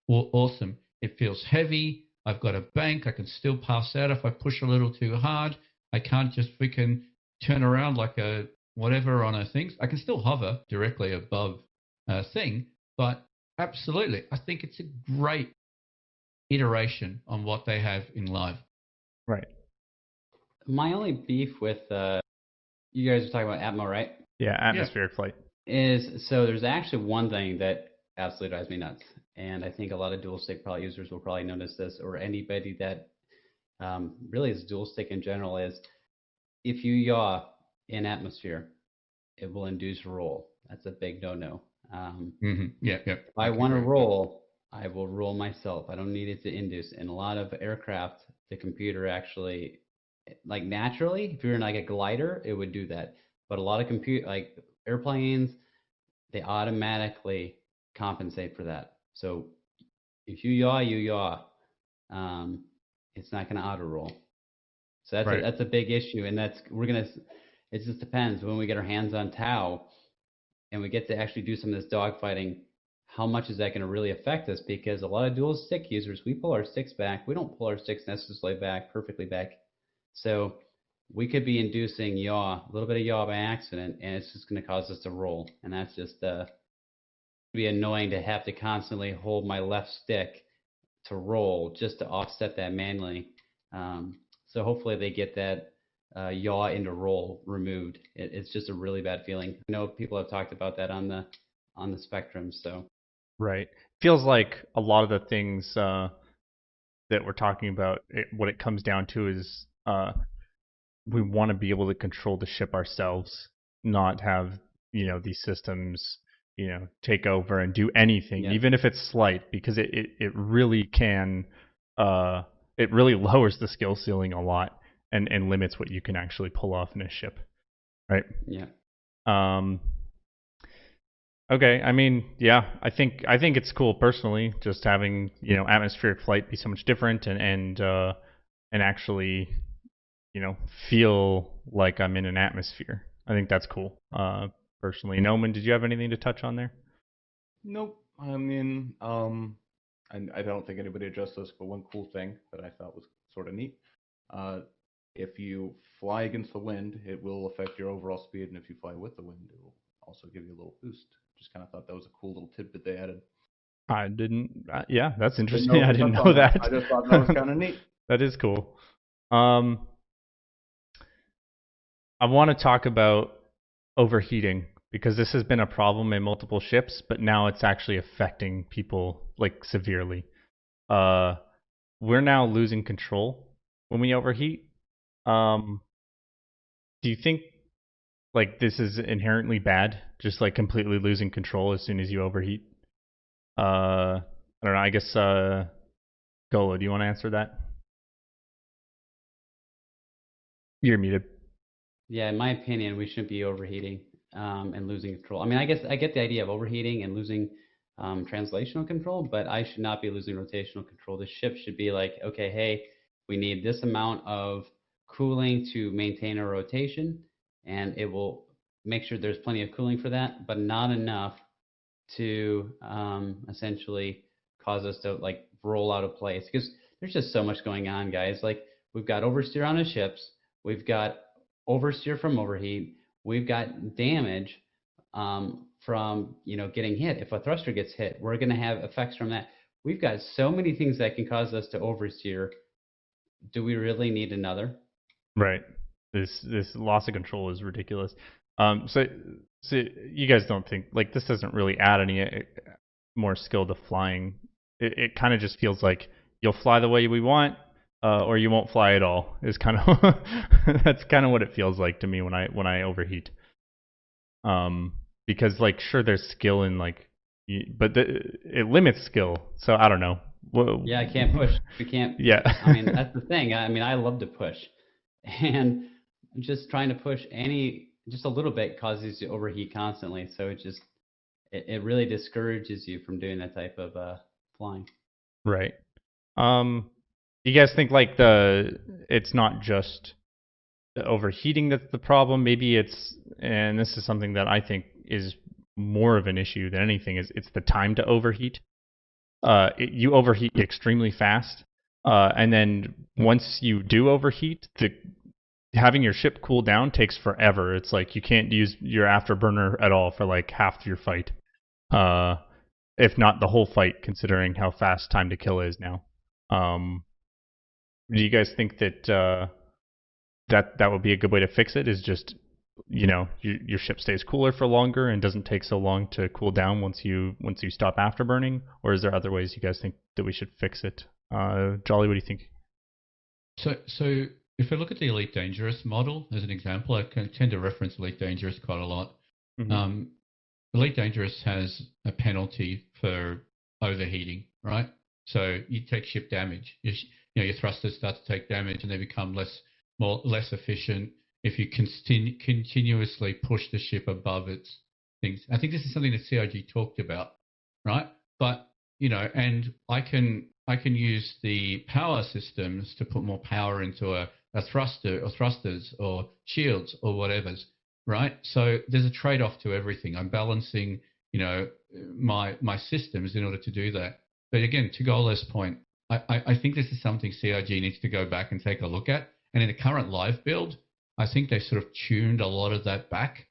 Well, awesome. It feels heavy. I've got a bank. I can still pass out if I push a little too hard. I can't just freaking turn around like a whatever on a thing. I can still hover directly above a thing. But absolutely, I think it's a great iteration on what they have in live. Right. My only beef with you guys are talking about Atmo, right? Yeah, atmospheric flight. So there's actually one thing that absolutely drives me nuts, and I think a lot of dual stick users will probably notice this, or anybody that really is dual stick in general, is if you yaw in atmosphere, it will induce roll. That's a big no-no. If I want to roll, I will roll myself. I don't need it to induce. In a lot of aircraft, the computer actually, like naturally, if you're in like a glider, it would do that. But a lot of like airplanes, they automatically compensate for that. So if you yaw, you yaw. It's not going to auto roll. So that's a big issue, and it just depends when we get our hands on Tau, and we get to actually do some of this dogfighting. How much is that going to really affect us? Because a lot of dual stick users, we pull our sticks back. We don't pull our sticks necessarily perfectly back. So we could be inducing a little bit of yaw by accident, and it's just going to cause us to roll. And that's just be annoying to have to constantly hold my left stick to roll just to offset that manually. So hopefully they get that yaw into roll removed. It's just a really bad feeling. I know people have talked about that on the spectrum. So right, feels like a lot of the things that we're talking about, what it comes down to is we want to be able to control the ship ourselves, not have these systems take over and do anything, even if it's slight, because it really can it really lowers the skill ceiling a lot and limits what you can actually pull off in a ship, right? Yeah. Okay, I mean, yeah, I think it's cool personally, just having atmospheric flight be so much different and actually feel like I'm in an atmosphere. I think that's cool. Personally, Nohman, did you have anything to touch on there? Nope. I mean, I don't think anybody addressed this, but one cool thing that I thought was sort of neat. If you fly against the wind, it will affect your overall speed, and if you fly with the wind, it will also give you a little boost. Just kind of thought that was a cool little tidbit they added. I didn't. Yeah, that's Didn't interesting. know I we didn't touched know on that. that. I just thought that was kind of neat. That is cool. I want to talk about overheating because this has been a problem in multiple ships, but now it's actually affecting people like severely. We're now losing control when we overheat. Do you think like this is inherently bad? Just like completely losing control as soon as you overheat? I don't know. I guess Golo, do you want to answer that? You're muted. Yeah, in my opinion, we shouldn't be overheating and losing control. I mean, I guess I get the idea of overheating and losing translational control, but I should not be losing rotational control. The ship should be like, okay, hey, we need this amount of cooling to maintain our rotation, and it will make sure there's plenty of cooling for that, but not enough to essentially cause us to like roll out of place because there's just so much going on, guys. Like we've got oversteer on the ships, we've got oversteer from overheat, we've got damage from getting hit. If a thruster gets hit, we're going to have effects from that. We've got so many things that can cause us to oversteer. Do we really need another? Right. This loss of control is ridiculous. So you guys don't think like this doesn't really add any more skill to flying? It kind of just feels like you'll fly the way we want, or you won't fly at all. Is kind of that's kind of what it feels like to me when I overheat. Because like sure there's skill in like, but it limits skill. So I don't know. Yeah, I can't push. We can't. Yeah. I mean, that's the thing. I mean, I love to push, and just trying to push just a little bit causes you to overheat constantly. So it really discourages you from doing that type of flying. Right. You guys think like it's not just the overheating that's the problem? Maybe and this is something that I think is more of an issue than anything, is it's the time to overheat. You overheat extremely fast, and then once you do overheat, having your ship cool down takes forever. It's like you can't use your afterburner at all for like half your fight, if not the whole fight, considering how fast time to kill is now. Do you guys think that that would be a good way to fix it? Is just your ship stays cooler for longer and doesn't take so long to cool down once you stop afterburning? Or is there other ways you guys think that we should fix it? Jolly, what do you think? So if I look at the Elite Dangerous model as an example, I can tend to reference Elite Dangerous quite a lot. Mm-hmm. Elite Dangerous has a penalty for overheating, right? So you take ship damage. Your thrusters start to take damage and they become less efficient if you continuously push the ship above its things. I think this is something that CIG talked about, right? But and I can use the power systems to put more power into a thruster or thrusters or shields or whatever's, right? So there's a trade-off to everything. I'm balancing, my systems in order to do that. But again, to Golo's point, I think this is something CIG needs to go back and take a look at. And in the current live build, I think they sort of tuned a lot of that back,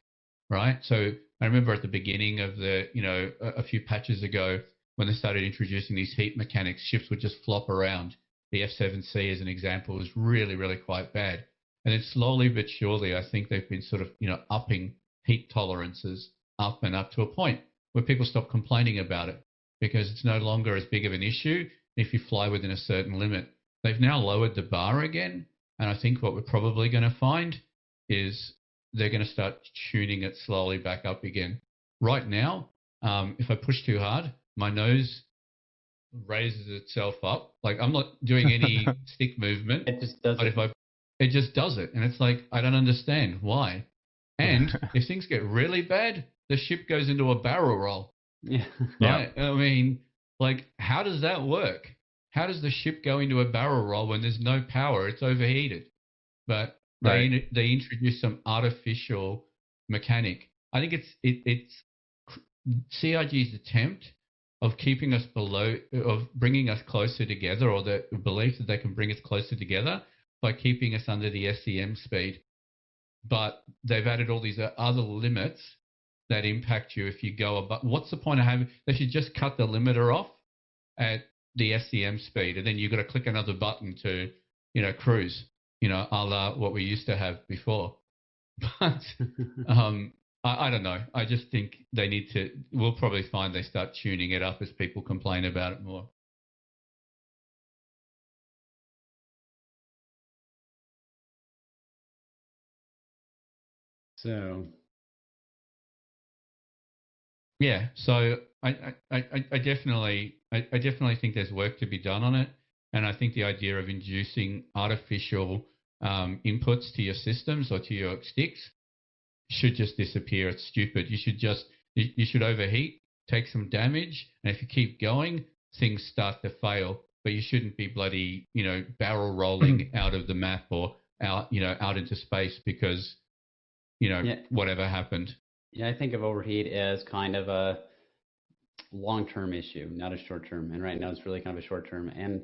right? So I remember at the beginning of a few patches ago when they started introducing these heat mechanics, ships would just flop around. The F7C, as an example, was really, really quite bad. And then slowly but surely, I think they've been sort of, upping heat tolerances up and up to a point where people stop complaining about it because it's no longer as big of an issue if you fly within a certain limit. They've now lowered the bar again. And I think what we're probably going to find is they're going to start tuning it slowly back up again. Right now, if I push too hard, my nose raises itself up. Like I'm not doing any stick movement. It just does it. But it just does it. And it's like, I don't understand why. And if things get really bad, the ship goes into a barrel roll. Yeah. Right? I mean, like, how does that work? How does the ship go into a barrel roll when there's no power? It's overheated. But they introduced some artificial mechanic. I think it's CIG's attempt of keeping us of bringing us closer together, or the belief that they can bring us closer together by keeping us under the SEM speed. But they've added all these other limits that impact you if you go above? What's the point of having? They should just cut the limiter off at the SCM speed, and then you've got to click another button to, cruise. A la what we used to have before. But I don't know. I just think they need to. We'll probably find they start tuning it up as people complain about it more. So. Yeah. So I definitely think there's work to be done on it, and I think the idea of inducing artificial inputs to your systems or to your sticks should just disappear. It's stupid. You should overheat, take some damage, and if you keep going, things start to fail. But you shouldn't be bloody, barrel rolling out of the map or out into space because, whatever happened. Yeah, I think of overheat as kind of a long-term issue, not a short-term. And right now it's really kind of a short-term. And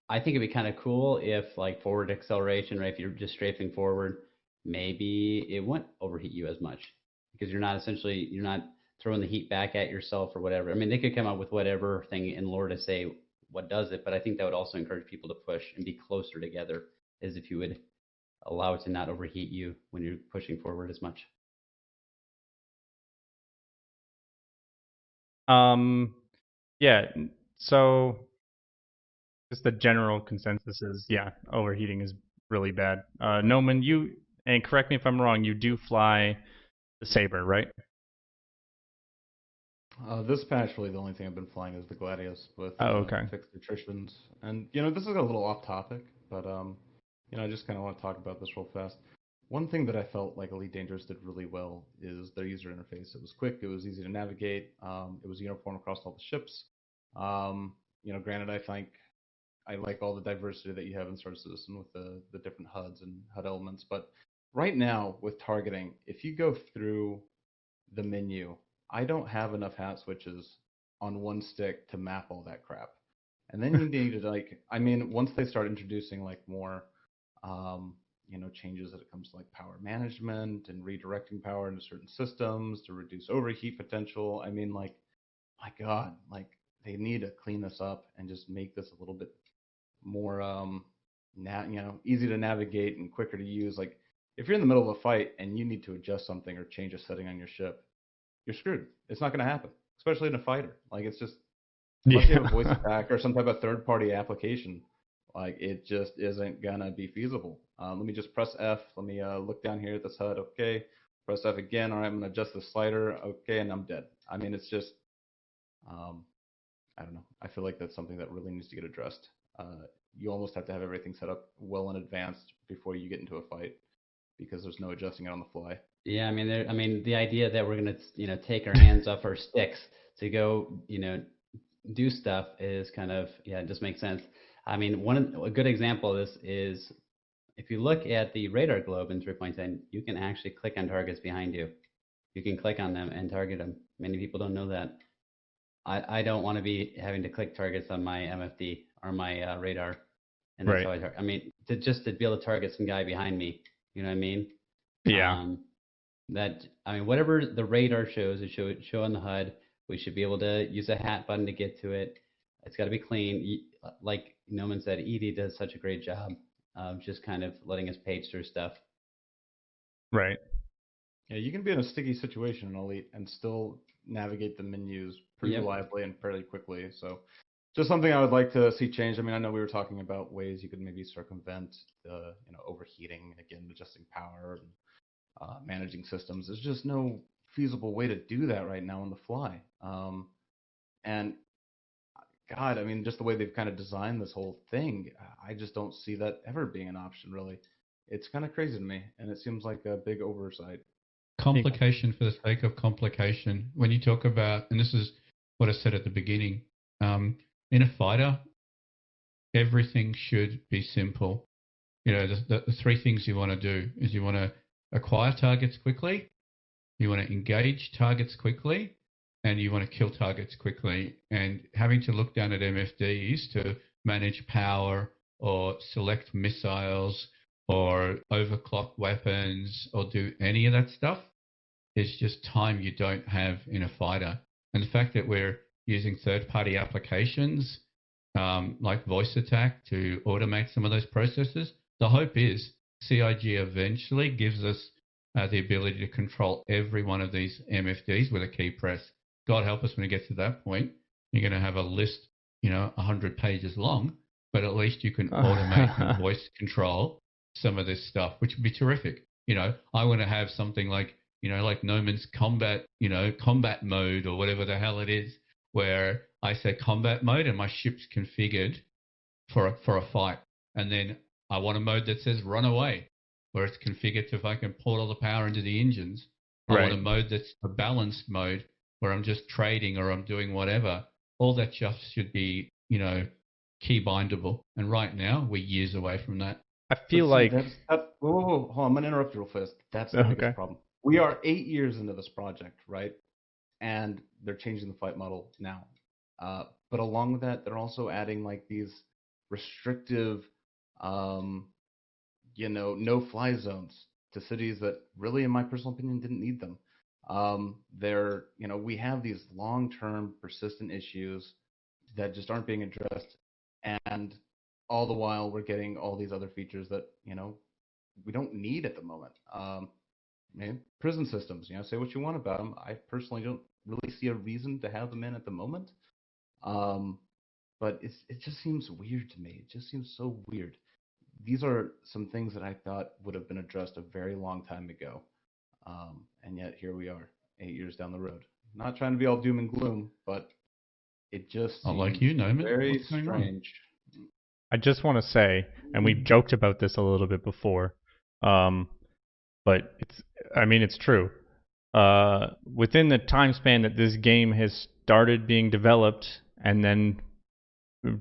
I think it'd be kind of cool if, like, forward acceleration, right? If you're just strafing forward, maybe it won't overheat you as much because you're not throwing the heat back at yourself or whatever. I mean, they could come up with whatever thing in lore to say what does it, but I think that would also encourage people to push and be closer together, as if you would allow it to not overheat you when you're pushing forward as much. Yeah. So just the general consensus is, overheating is really bad. Nohman, and correct me if I'm wrong, you do fly the Saber, right? This patch, really, the only thing I've been flying is the Gladius with fixed attritions. And, this is a little off topic, but, I just kind of want to talk about this real fast. One thing that I felt like Elite Dangerous did really well is their user interface. It was quick, it was easy to navigate, it was uniform across all the ships. Granted, I think I like all the diversity that you have in Star Citizen with the different HUDs and HUD elements, but right now with targeting, if you go through the menu, I don't have enough hat switches on one stick to map all that crap. And then you need to once they start introducing more changes as it comes to power management and redirecting power into certain systems to reduce overheat potential. My God, they need to clean this up and just make this a little bit more, easy to navigate and quicker to use. If you're in the middle of a fight and you need to adjust something or change a setting on your ship, you're screwed. It's not going to happen, especially in a fighter. It's just, unless you have a voice pack or some type of third-party application, it just isn't gonna be feasible. Let me just press F. Let me look down here at this HUD. Okay, press F again. All right, I'm gonna adjust the slider. Okay, and I'm dead. It's just, I don't know. I feel like that's something that really needs to get addressed. You almost have to have everything set up well in advance before you get into a fight, because there's no adjusting it on the fly. Yeah, the idea that we're gonna, take our hands off our sticks to go, do stuff is kind of, it just makes sense. A good example of this is if you look at the radar globe in 3.10, you can actually click on targets behind you. You can click on them and target them. Many people don't know that. I don't want to be having to click targets on my MFD or my radar, and that's how I target. To be able to target some guy behind me. You know what I mean? Yeah. Whatever the radar shows, it show on the HUD. We should be able to use a hat button to get to it. It's got to be clean. Like Nohman said, Edie does such a great job of just kind of letting us page through stuff. Right. Yeah, you can be in a sticky situation in Elite and still navigate the menus pretty reliably and fairly quickly. So just something I would like to see change. I know we were talking about ways you could maybe circumvent the overheating, again, adjusting power and managing systems. There's just no feasible way to do that right now on the fly. And God, just the way they've kind of designed this whole thing, I just don't see that ever being an option, really. It's kind of crazy to me, and it seems like a big oversight. Complication for the sake of complication. When you talk about, and this is what I said at the beginning, in a fighter, everything should be simple. The three things you want to do is you want to acquire targets quickly, you want to engage targets quickly, and you want to kill targets quickly. And having to look down at MFDs to manage power or select missiles or overclock weapons or do any of that stuff is just time you don't have in a fighter. And the fact that we're using third-party applications like voice attack to automate some of those processes, the hope is CIG eventually gives us the ability to control every one of these MFDs with a key press. God help us when we get to that point. You're going to have a list, 100 pages long, but at least you can automate and voice control some of this stuff, which would be terrific. I want to have something like, like Nohman's combat mode or whatever the hell it is, where I say combat mode and my ship's configured for a fight. And then I want a mode that says run away, where it's configured to fucking port all the power into the engines. I want a mode that's a balanced mode where I'm just trading or I'm doing whatever. All that stuff should be, key bindable. And right now, we're years away from that. I feel like... Whoa, hold on. I'm going to interrupt you real fast. That's the biggest problem. We are 8 years into this project, right? And they're changing the fight model now. But along with that, they're also adding like these restrictive, no-fly zones to cities that really, in my personal opinion, didn't need them. We have these long-term persistent issues that just aren't being addressed. And all the while, we're getting all these other features that, we don't need at the moment. Prison systems, say what you want about them. I personally don't really see a reason to have them in at the moment. But it just seems weird to me. It just seems so weird. These are some things that I thought would have been addressed a very long time ago. And yet here we are, 8 years down the road. Not trying to be all doom and gloom, but it just seems like you, Nohman. Very strange. I just want to say, and we've joked about this a little bit before, but it's true. Within the time span that this game has started being developed and then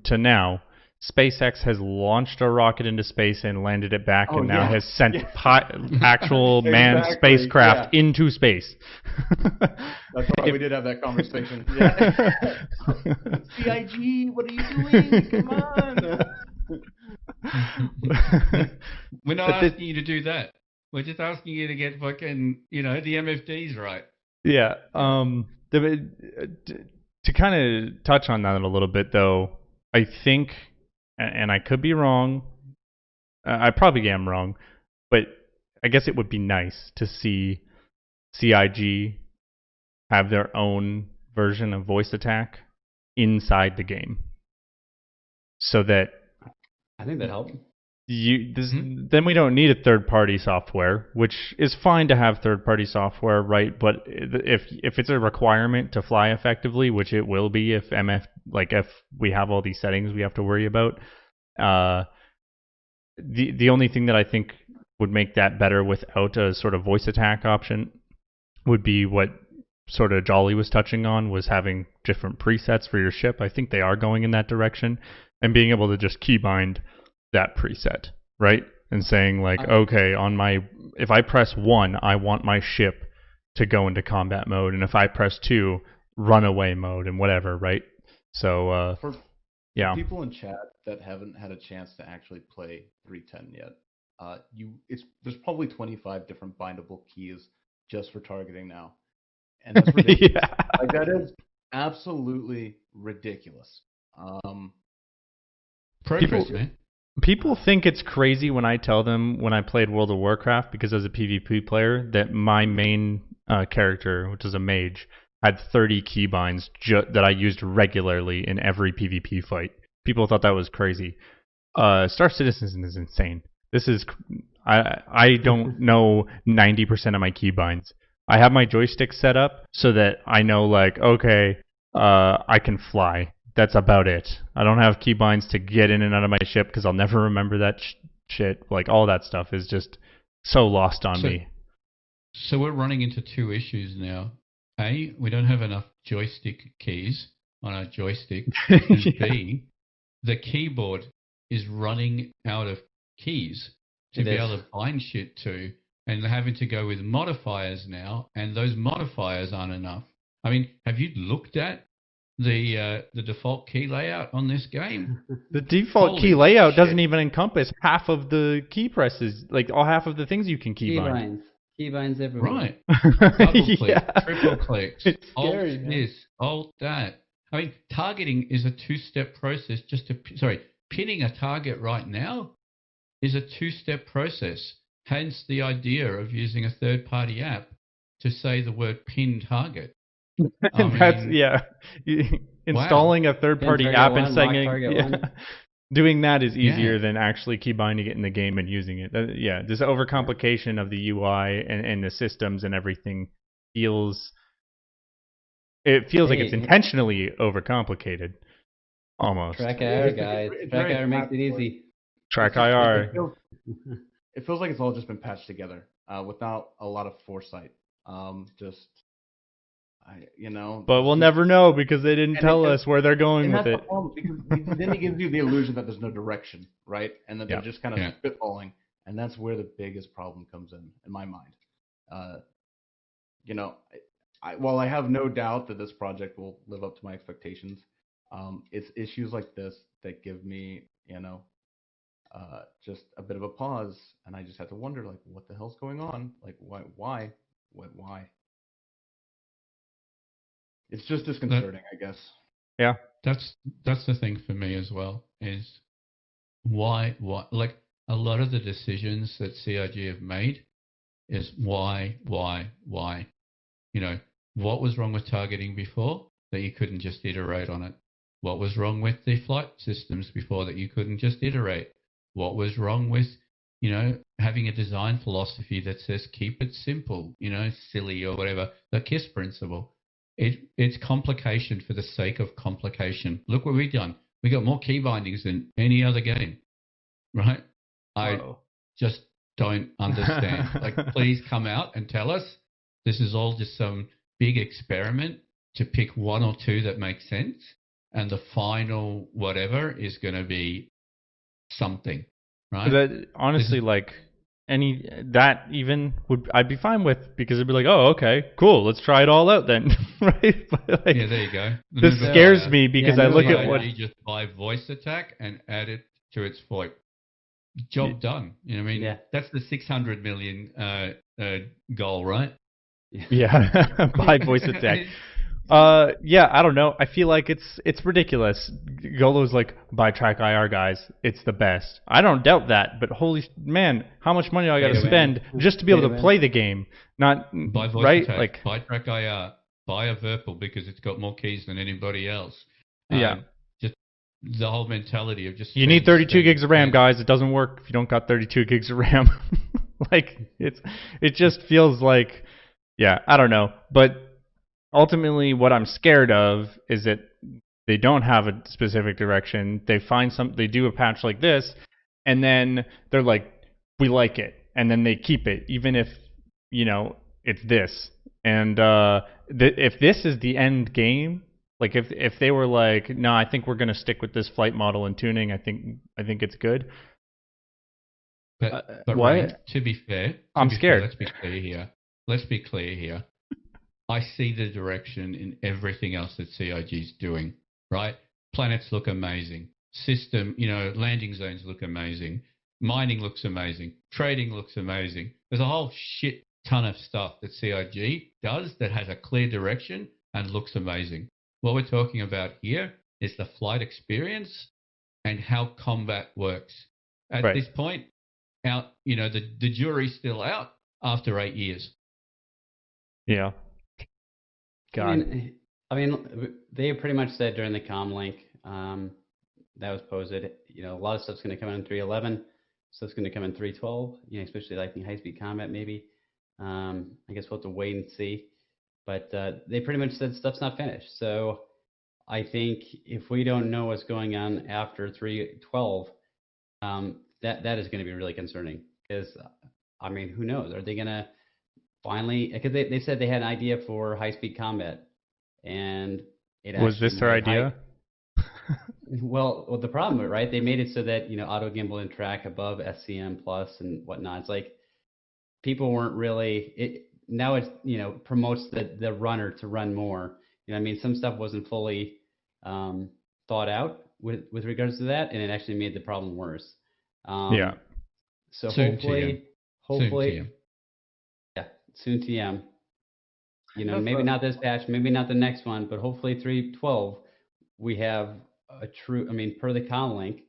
to now, SpaceX has launched a rocket into space and landed it back and now has sent actual manned spacecraft into space. That's why we did have that conversation. CIG, what are you doing? Come on. We're not asking you to do that. We're just asking you to get fucking, the MFDs right. Yeah. To kind of touch on that a little bit, though, I think, and I could be wrong, I probably am wrong, but I guess it would be nice to see CIG have their own version of voice attack inside the game. So that... I think that helps. Then we don't need a third-party software, which is fine to have third-party software, right? But if it's a requirement to fly effectively, which it will be if if we have all these settings we have to worry about, the only thing that I think would make that better without a sort of voice attack option would be what sort of Jolly was touching on, was having different presets for your ship. I think they are going in that direction, and being able to just keybind that preset, right? And saying like, okay, if I press 1, I want my ship to go into combat mode, and if I press 2, runaway mode, and whatever, right? So, for people in chat that haven't had a chance to actually play 3.10 yet, there's probably 25 different bindable keys just for targeting now, and that's ridiculous. Like, that is absolutely ridiculous. Progress, man. People think it's crazy when I tell them when I played World of Warcraft, because as a PvP player, that my main character, which is a mage, had 30 keybinds that I used regularly in every PvP fight. People thought that was crazy. Star Citizen is insane. I don't know 90% of my keybinds. I have my joystick set up so that I know, like, okay, I can fly. That's about it. I don't have keybinds to get in and out of my ship because I'll never remember that shit. Like, all that stuff is just so lost on me. So we're running into two issues now. A, we don't have enough joystick keys on our joystick. And B, the keyboard is running out of keys to be able to bind shit to, and having to go with modifiers now, and those modifiers aren't enough. I mean, have you looked at the default key layout on this game? The default key layout doesn't even encompass half of the key presses, like half of the things you can keybind. Keybinds everywhere. Right. Double click, Yeah. triple clicks, It's alt scary, man. this, alt that. I mean, targeting is a two-step process. Pinning a target right now is a two-step process. Hence the idea of using a third-party app to say the word pin target. I That's mean, yeah. Installing a third-party Pin app target and one, lock saying target yeah, one. doing that is Yeah. easier than actually keybinding it in the game and using it. Yeah, this overcomplication of the UI and the systems and everything feels like it's Hey, intentionally overcomplicated almost. Track It- IR, it's- guys. it's Track very IR makes it practical. easy. Track It's just- IR. It feels like it's all just been patched together without a lot of foresight. But we'll never know because they didn't tell us where they're going And with that's it. the problem, because then it gives you the illusion that there's no direction, right? And that Yeah. they're just kind of Yeah. spitballing, and that's where the biggest problem comes in my mind. While I have no doubt that this project will live up to my expectations, it's issues like this that give me, just a bit of a pause, and I just have to wonder, like, what the hell's going on? Like, why? It's just disconcerting, I guess. Yeah. that's the thing for me as well, is why like a lot of the decisions that CIG have made is why. What was wrong with targeting before that you couldn't just iterate on it? What was wrong with the flight systems before that you couldn't just iterate? What was wrong with having a design philosophy that says keep it simple, silly or whatever, the KISS principle? It's complication for the sake of complication. Look what we've done. We got more key bindings than any other game, right? I just don't understand. Like, please come out and tell us this is all just some big experiment to pick one or two that make sense, and the final whatever is going to be something, right? That honestly, I'd be fine with, because it'd be like, oh, okay, cool, let's try it all out then, right? But Yeah, there you go. This scares me because I look at what you just buy voice attack and add it to its FOIP. Job done. That's the 600 million goal, right? Yeah, by voice attack. Yeah, I don't know. I feel like it's ridiculous. Golo's like, buy Track IR, guys. It's the best. I don't doubt that, but holy man, how much money do I got to spend just to be able to play the game? Not buy voice right, attack, like buy Track IR, buy a Verpal because it's got more keys than anybody else. Yeah. Just the whole mentality of just you need 32 gigs of RAM, guys. It doesn't work if you don't got 32 gigs of RAM. Like it just feels like, yeah, I don't know, but ultimately, what I'm scared of is that they don't have a specific direction. They do a patch like this, and then they're like, we like it, and then they keep it, even if it's this. And if this is the end game, like if they were like, no, I think we're gonna stick with this flight model and tuning, I think it's good. But what? Reyne, to be fair, I'm scared. Let's be clear here. I see the direction in everything else that CIG's doing, right? Planets look amazing. System, landing zones look amazing. Mining looks amazing. Trading looks amazing. There's a whole shit ton of stuff that CIG does that has a clear direction and looks amazing. What we're talking about here is the flight experience and how combat works. At this point, the jury's still out after 8 years. Yeah. God. I mean, they pretty much said during the comm link that was posted, a lot of stuff's going to come in 3.11, stuff's going to come in 3.12, especially like in high-speed combat maybe. I guess we'll have to wait and see. But they pretty much said stuff's not finished. So I think if we don't know what's going on after 3.12, that is going to be really concerning. Because, I mean, who knows? Are they going to finally, because they said they had an idea for high-speed combat, and it was this their idea? Well, the problem, right? They made it so that auto gimbal and track above SCM plus and whatnot. It's like people weren't really. Now it's promotes the runner to run more. I mean, some stuff wasn't fully thought out with regards to that, and it actually made the problem worse. Yeah. So Soon hopefully. Yeah. soon TM. That's Maybe what- not this patch, maybe not the next one, but hopefully 3.12, we have a true, per the link,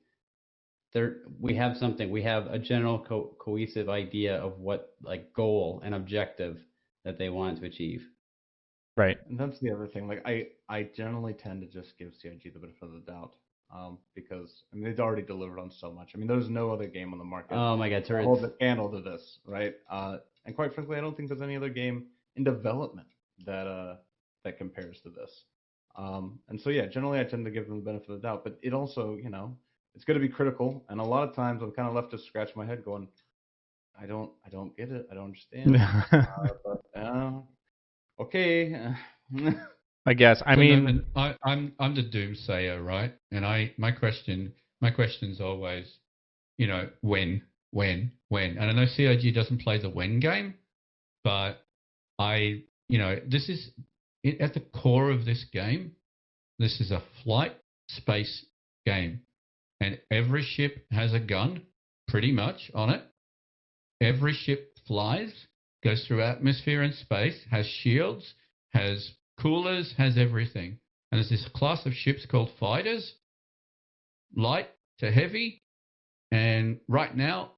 we have something. We have a general cohesive idea of what like goal and objective that they want to achieve. Right. And that's the other thing. Like I generally tend to just give CIG the benefit of the doubt, because they've already delivered on so much. There's no other game on the market Oh my God, that turrets. hold the candle to this, right? And quite frankly, I don't think there's any other game in development that compares to this. And so yeah, generally I tend to give them the benefit of the doubt, but it also, it's going to be critical, and a lot of times I'm kind of left to scratch my head, going, I don't get it, I don't understand. Okay. I guess. So, Nohman, I'm the doomsayer, right? And my question's always, when, and I know CIG doesn't play the when game, but this is at the core of this game. This is a flight space game, and every ship has a gun, pretty much, on it. Every ship flies, goes through atmosphere and space, has shields, has coolers, has everything. And there's this class of ships called fighters, light to heavy. And right now,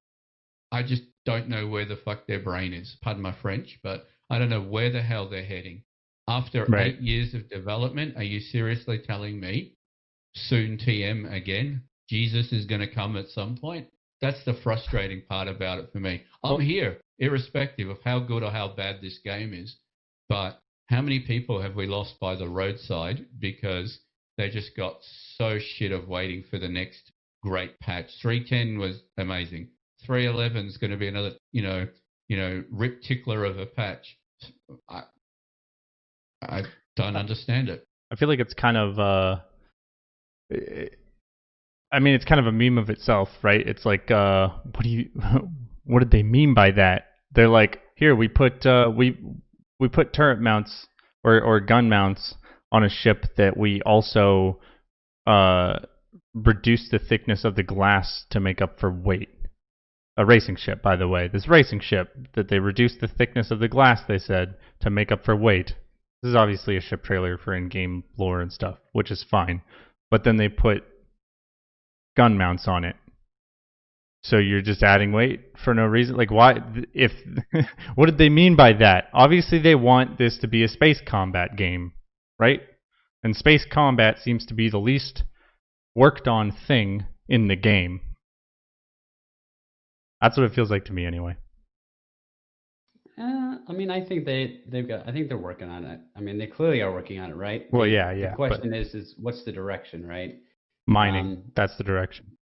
I just don't know where the fuck their brain is. Pardon my French, but I don't know where the hell they're heading. After 8 years of development, are you seriously telling me soon TM again? Jesus is going to come at some point? That's the frustrating part about it for me. I'm here, irrespective of how good or how bad this game is. But how many people have we lost by the roadside because they just got so shit of waiting for the next great patch? 3.10 was amazing. 3.11 is going to be another, rip tickler of a patch. I don't understand it. I feel like it's kind of it's kind of a meme of itself, right? It's like, what did they mean by that? They're like, here we put turret mounts or gun mounts on a ship that we also reduce the thickness of the glass to make up for weight. A racing ship, by the way. This racing ship that they reduced the thickness of the glass, they said, to make up for weight. This is obviously a ship trailer for in-game lore and stuff, which is fine. But then they put gun mounts on it. So you're just adding weight for no reason? Like, why? What did they mean by that? Obviously, they want this to be a space combat game, right? And space combat seems to be the least worked on thing in the game. That's what it feels like to me, anyway. I think I think they're working on it. They clearly are working on it, right? Well, yeah. The question is what's the direction, right? Mining. That's the direction.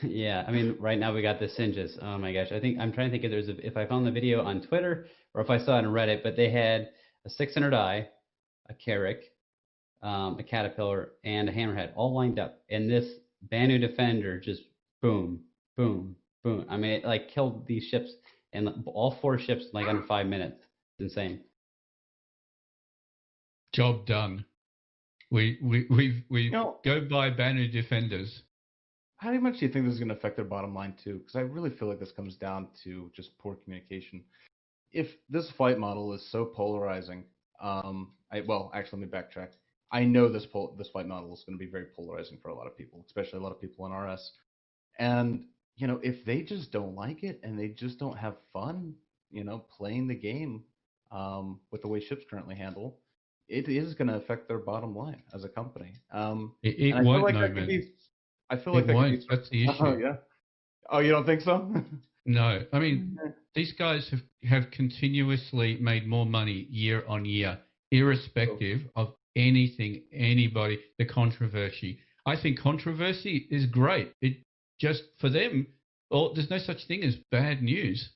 Yeah, right now we got the Singes. Oh my gosh, I'm trying to think if I found the video on Twitter or if I saw it on Reddit, but they had a 600i, a Carrack, a Caterpillar, and a Hammerhead all lined up, and this Banu Defender just boom, boom, boom. It like killed these ships, and all 4 ships like under 5 minutes. It's insane. Job done. We go buy Banu Defenders. How much do you think this is going to affect their bottom line too? Because I really feel like this comes down to just poor communication. If this fight model is so polarizing, actually, let me backtrack. I know this fight model is going to be very polarizing for a lot of people, especially a lot of people in RS. And if they just don't like it and they just don't have fun, playing the game with the way ships currently handle, it is going to affect their bottom line as a company. It won't, I feel like it won't. That's the issue. Oh, yeah. Oh, you don't think so? No. These guys have continuously made more money year on year, irrespective of anything, anybody, the controversy. I think controversy is great. It just, for them, there's no such thing as bad news.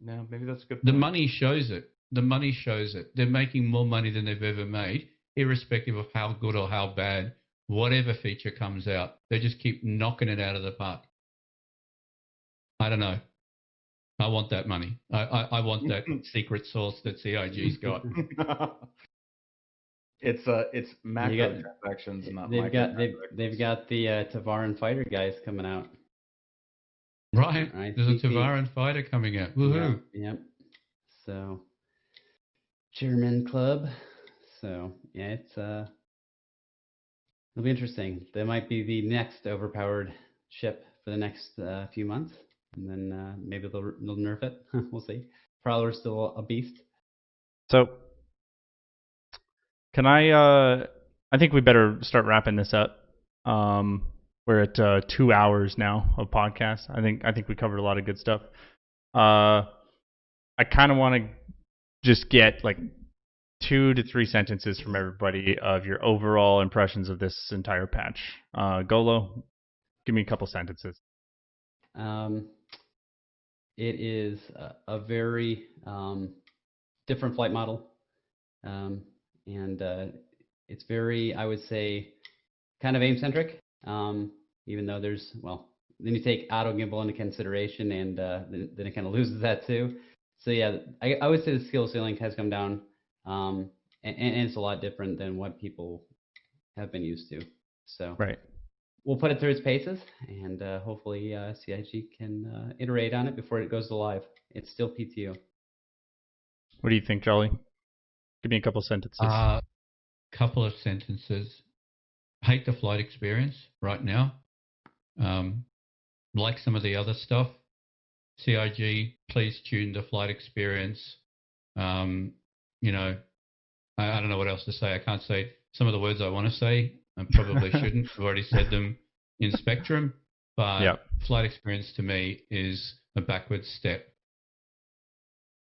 No, maybe that's a good point. The money shows it. They're making more money than they've ever made, irrespective of how good or how bad whatever feature comes out. They just keep knocking it out of the park. I don't know. I want that money. I want that secret sauce that CIG's got. It's macro transactions, not micro transactions. They've got the Tavaran fighter guys coming out. Right. Right. There's a Tavaran fighter coming out. Woohoo. Yep. So, German club. So, yeah, it'll be interesting. That might be the next overpowered ship for the next few months, and then maybe they'll nerf it. We'll see. Prowler's still a beast. So, can I think we better start wrapping this up. We're at 2 hours now of podcast. I think we covered a lot of good stuff. I kind of want to just get like 2 to 3 sentences from everybody of your overall impressions of this entire patch. Golo, give me a couple sentences. It is a very different flight model, and it's very, I would say, kind of aim-centric, even though there's, well, then you take auto gimbal into consideration, and then it kind of loses that too. So yeah, I would say the skill ceiling has come down, and it's a lot different than what people have been used to. So Right. we'll put it through its paces, and hopefully CIG can iterate on it before it goes to live. It's still PTU. What do you think, Jolly? Give me a couple sentences. Couple of sentences. Hate the flight experience right now. Like some of the other stuff. CIG, please tune the flight experience. You know, I don't know what else to say. I can't say some of the words I want to say. I probably shouldn't. I've already said them in Spectrum. But flight experience to me is a backwards step.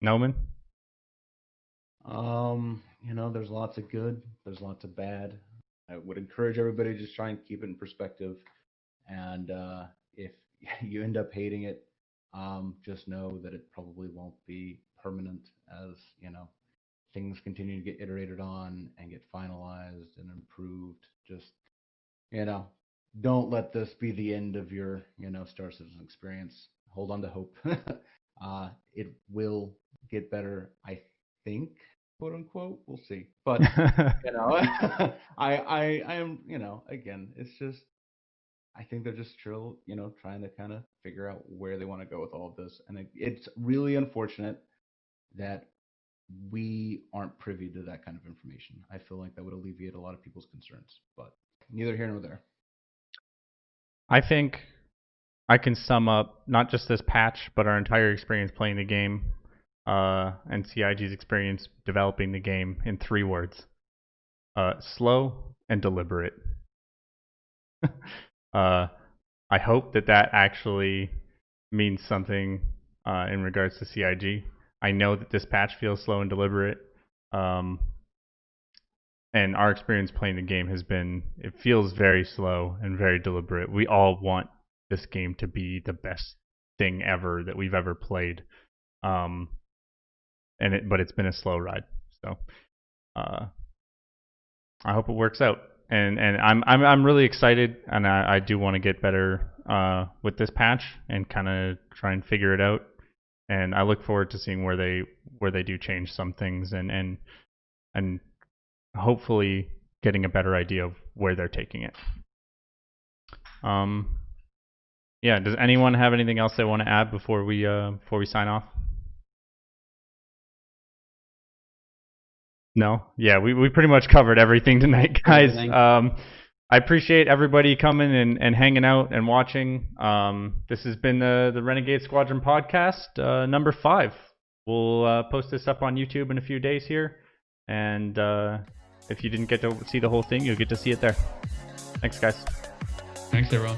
Nohman? You know, there's lots of good, there's lots of bad. I would encourage everybody to just try and keep it in perspective. And if you end up hating it, just know that it probably won't be permanent, as, you know, things continue to get iterated on and get finalized and improved. Just, you know, don't let this be the end of your, you know, Star Citizen experience. Hold on to hope. It will get better, I think, quote unquote. We'll see. But you know, I am, you know, again, it's just, I think they're just still, you know, trying to kind of figure out where they want to go with all of this. And it's really unfortunate that we aren't privy to that kind of information. I feel like that would alleviate a lot of people's concerns, but neither here nor there. I think I can sum up not just this patch, but our entire experience playing the game, and CIG's experience developing the game in 3 words. Slow and deliberate. I hope that actually means something in regards to CIG. I know that this patch feels slow and deliberate, and our experience playing the game it feels very slow and very deliberate. We all want this game to be the best thing ever that we've ever played, but it's been a slow ride. So I hope it works out, and I'm really excited, and I do want to get better with this patch and kind of try and figure it out. And I look forward to seeing where they do change some things, and hopefully getting a better idea of where they're taking it. Yeah. Does anyone have anything else they want to add before we sign off? No? Yeah, we pretty much covered everything tonight, guys. I appreciate everybody coming and hanging out and watching. This has been the Renegade Squadron podcast, number 5. We'll post this up on YouTube in a few days here. And if you didn't get to see the whole thing, you'll get to see it there. Thanks, guys. Thanks, everyone.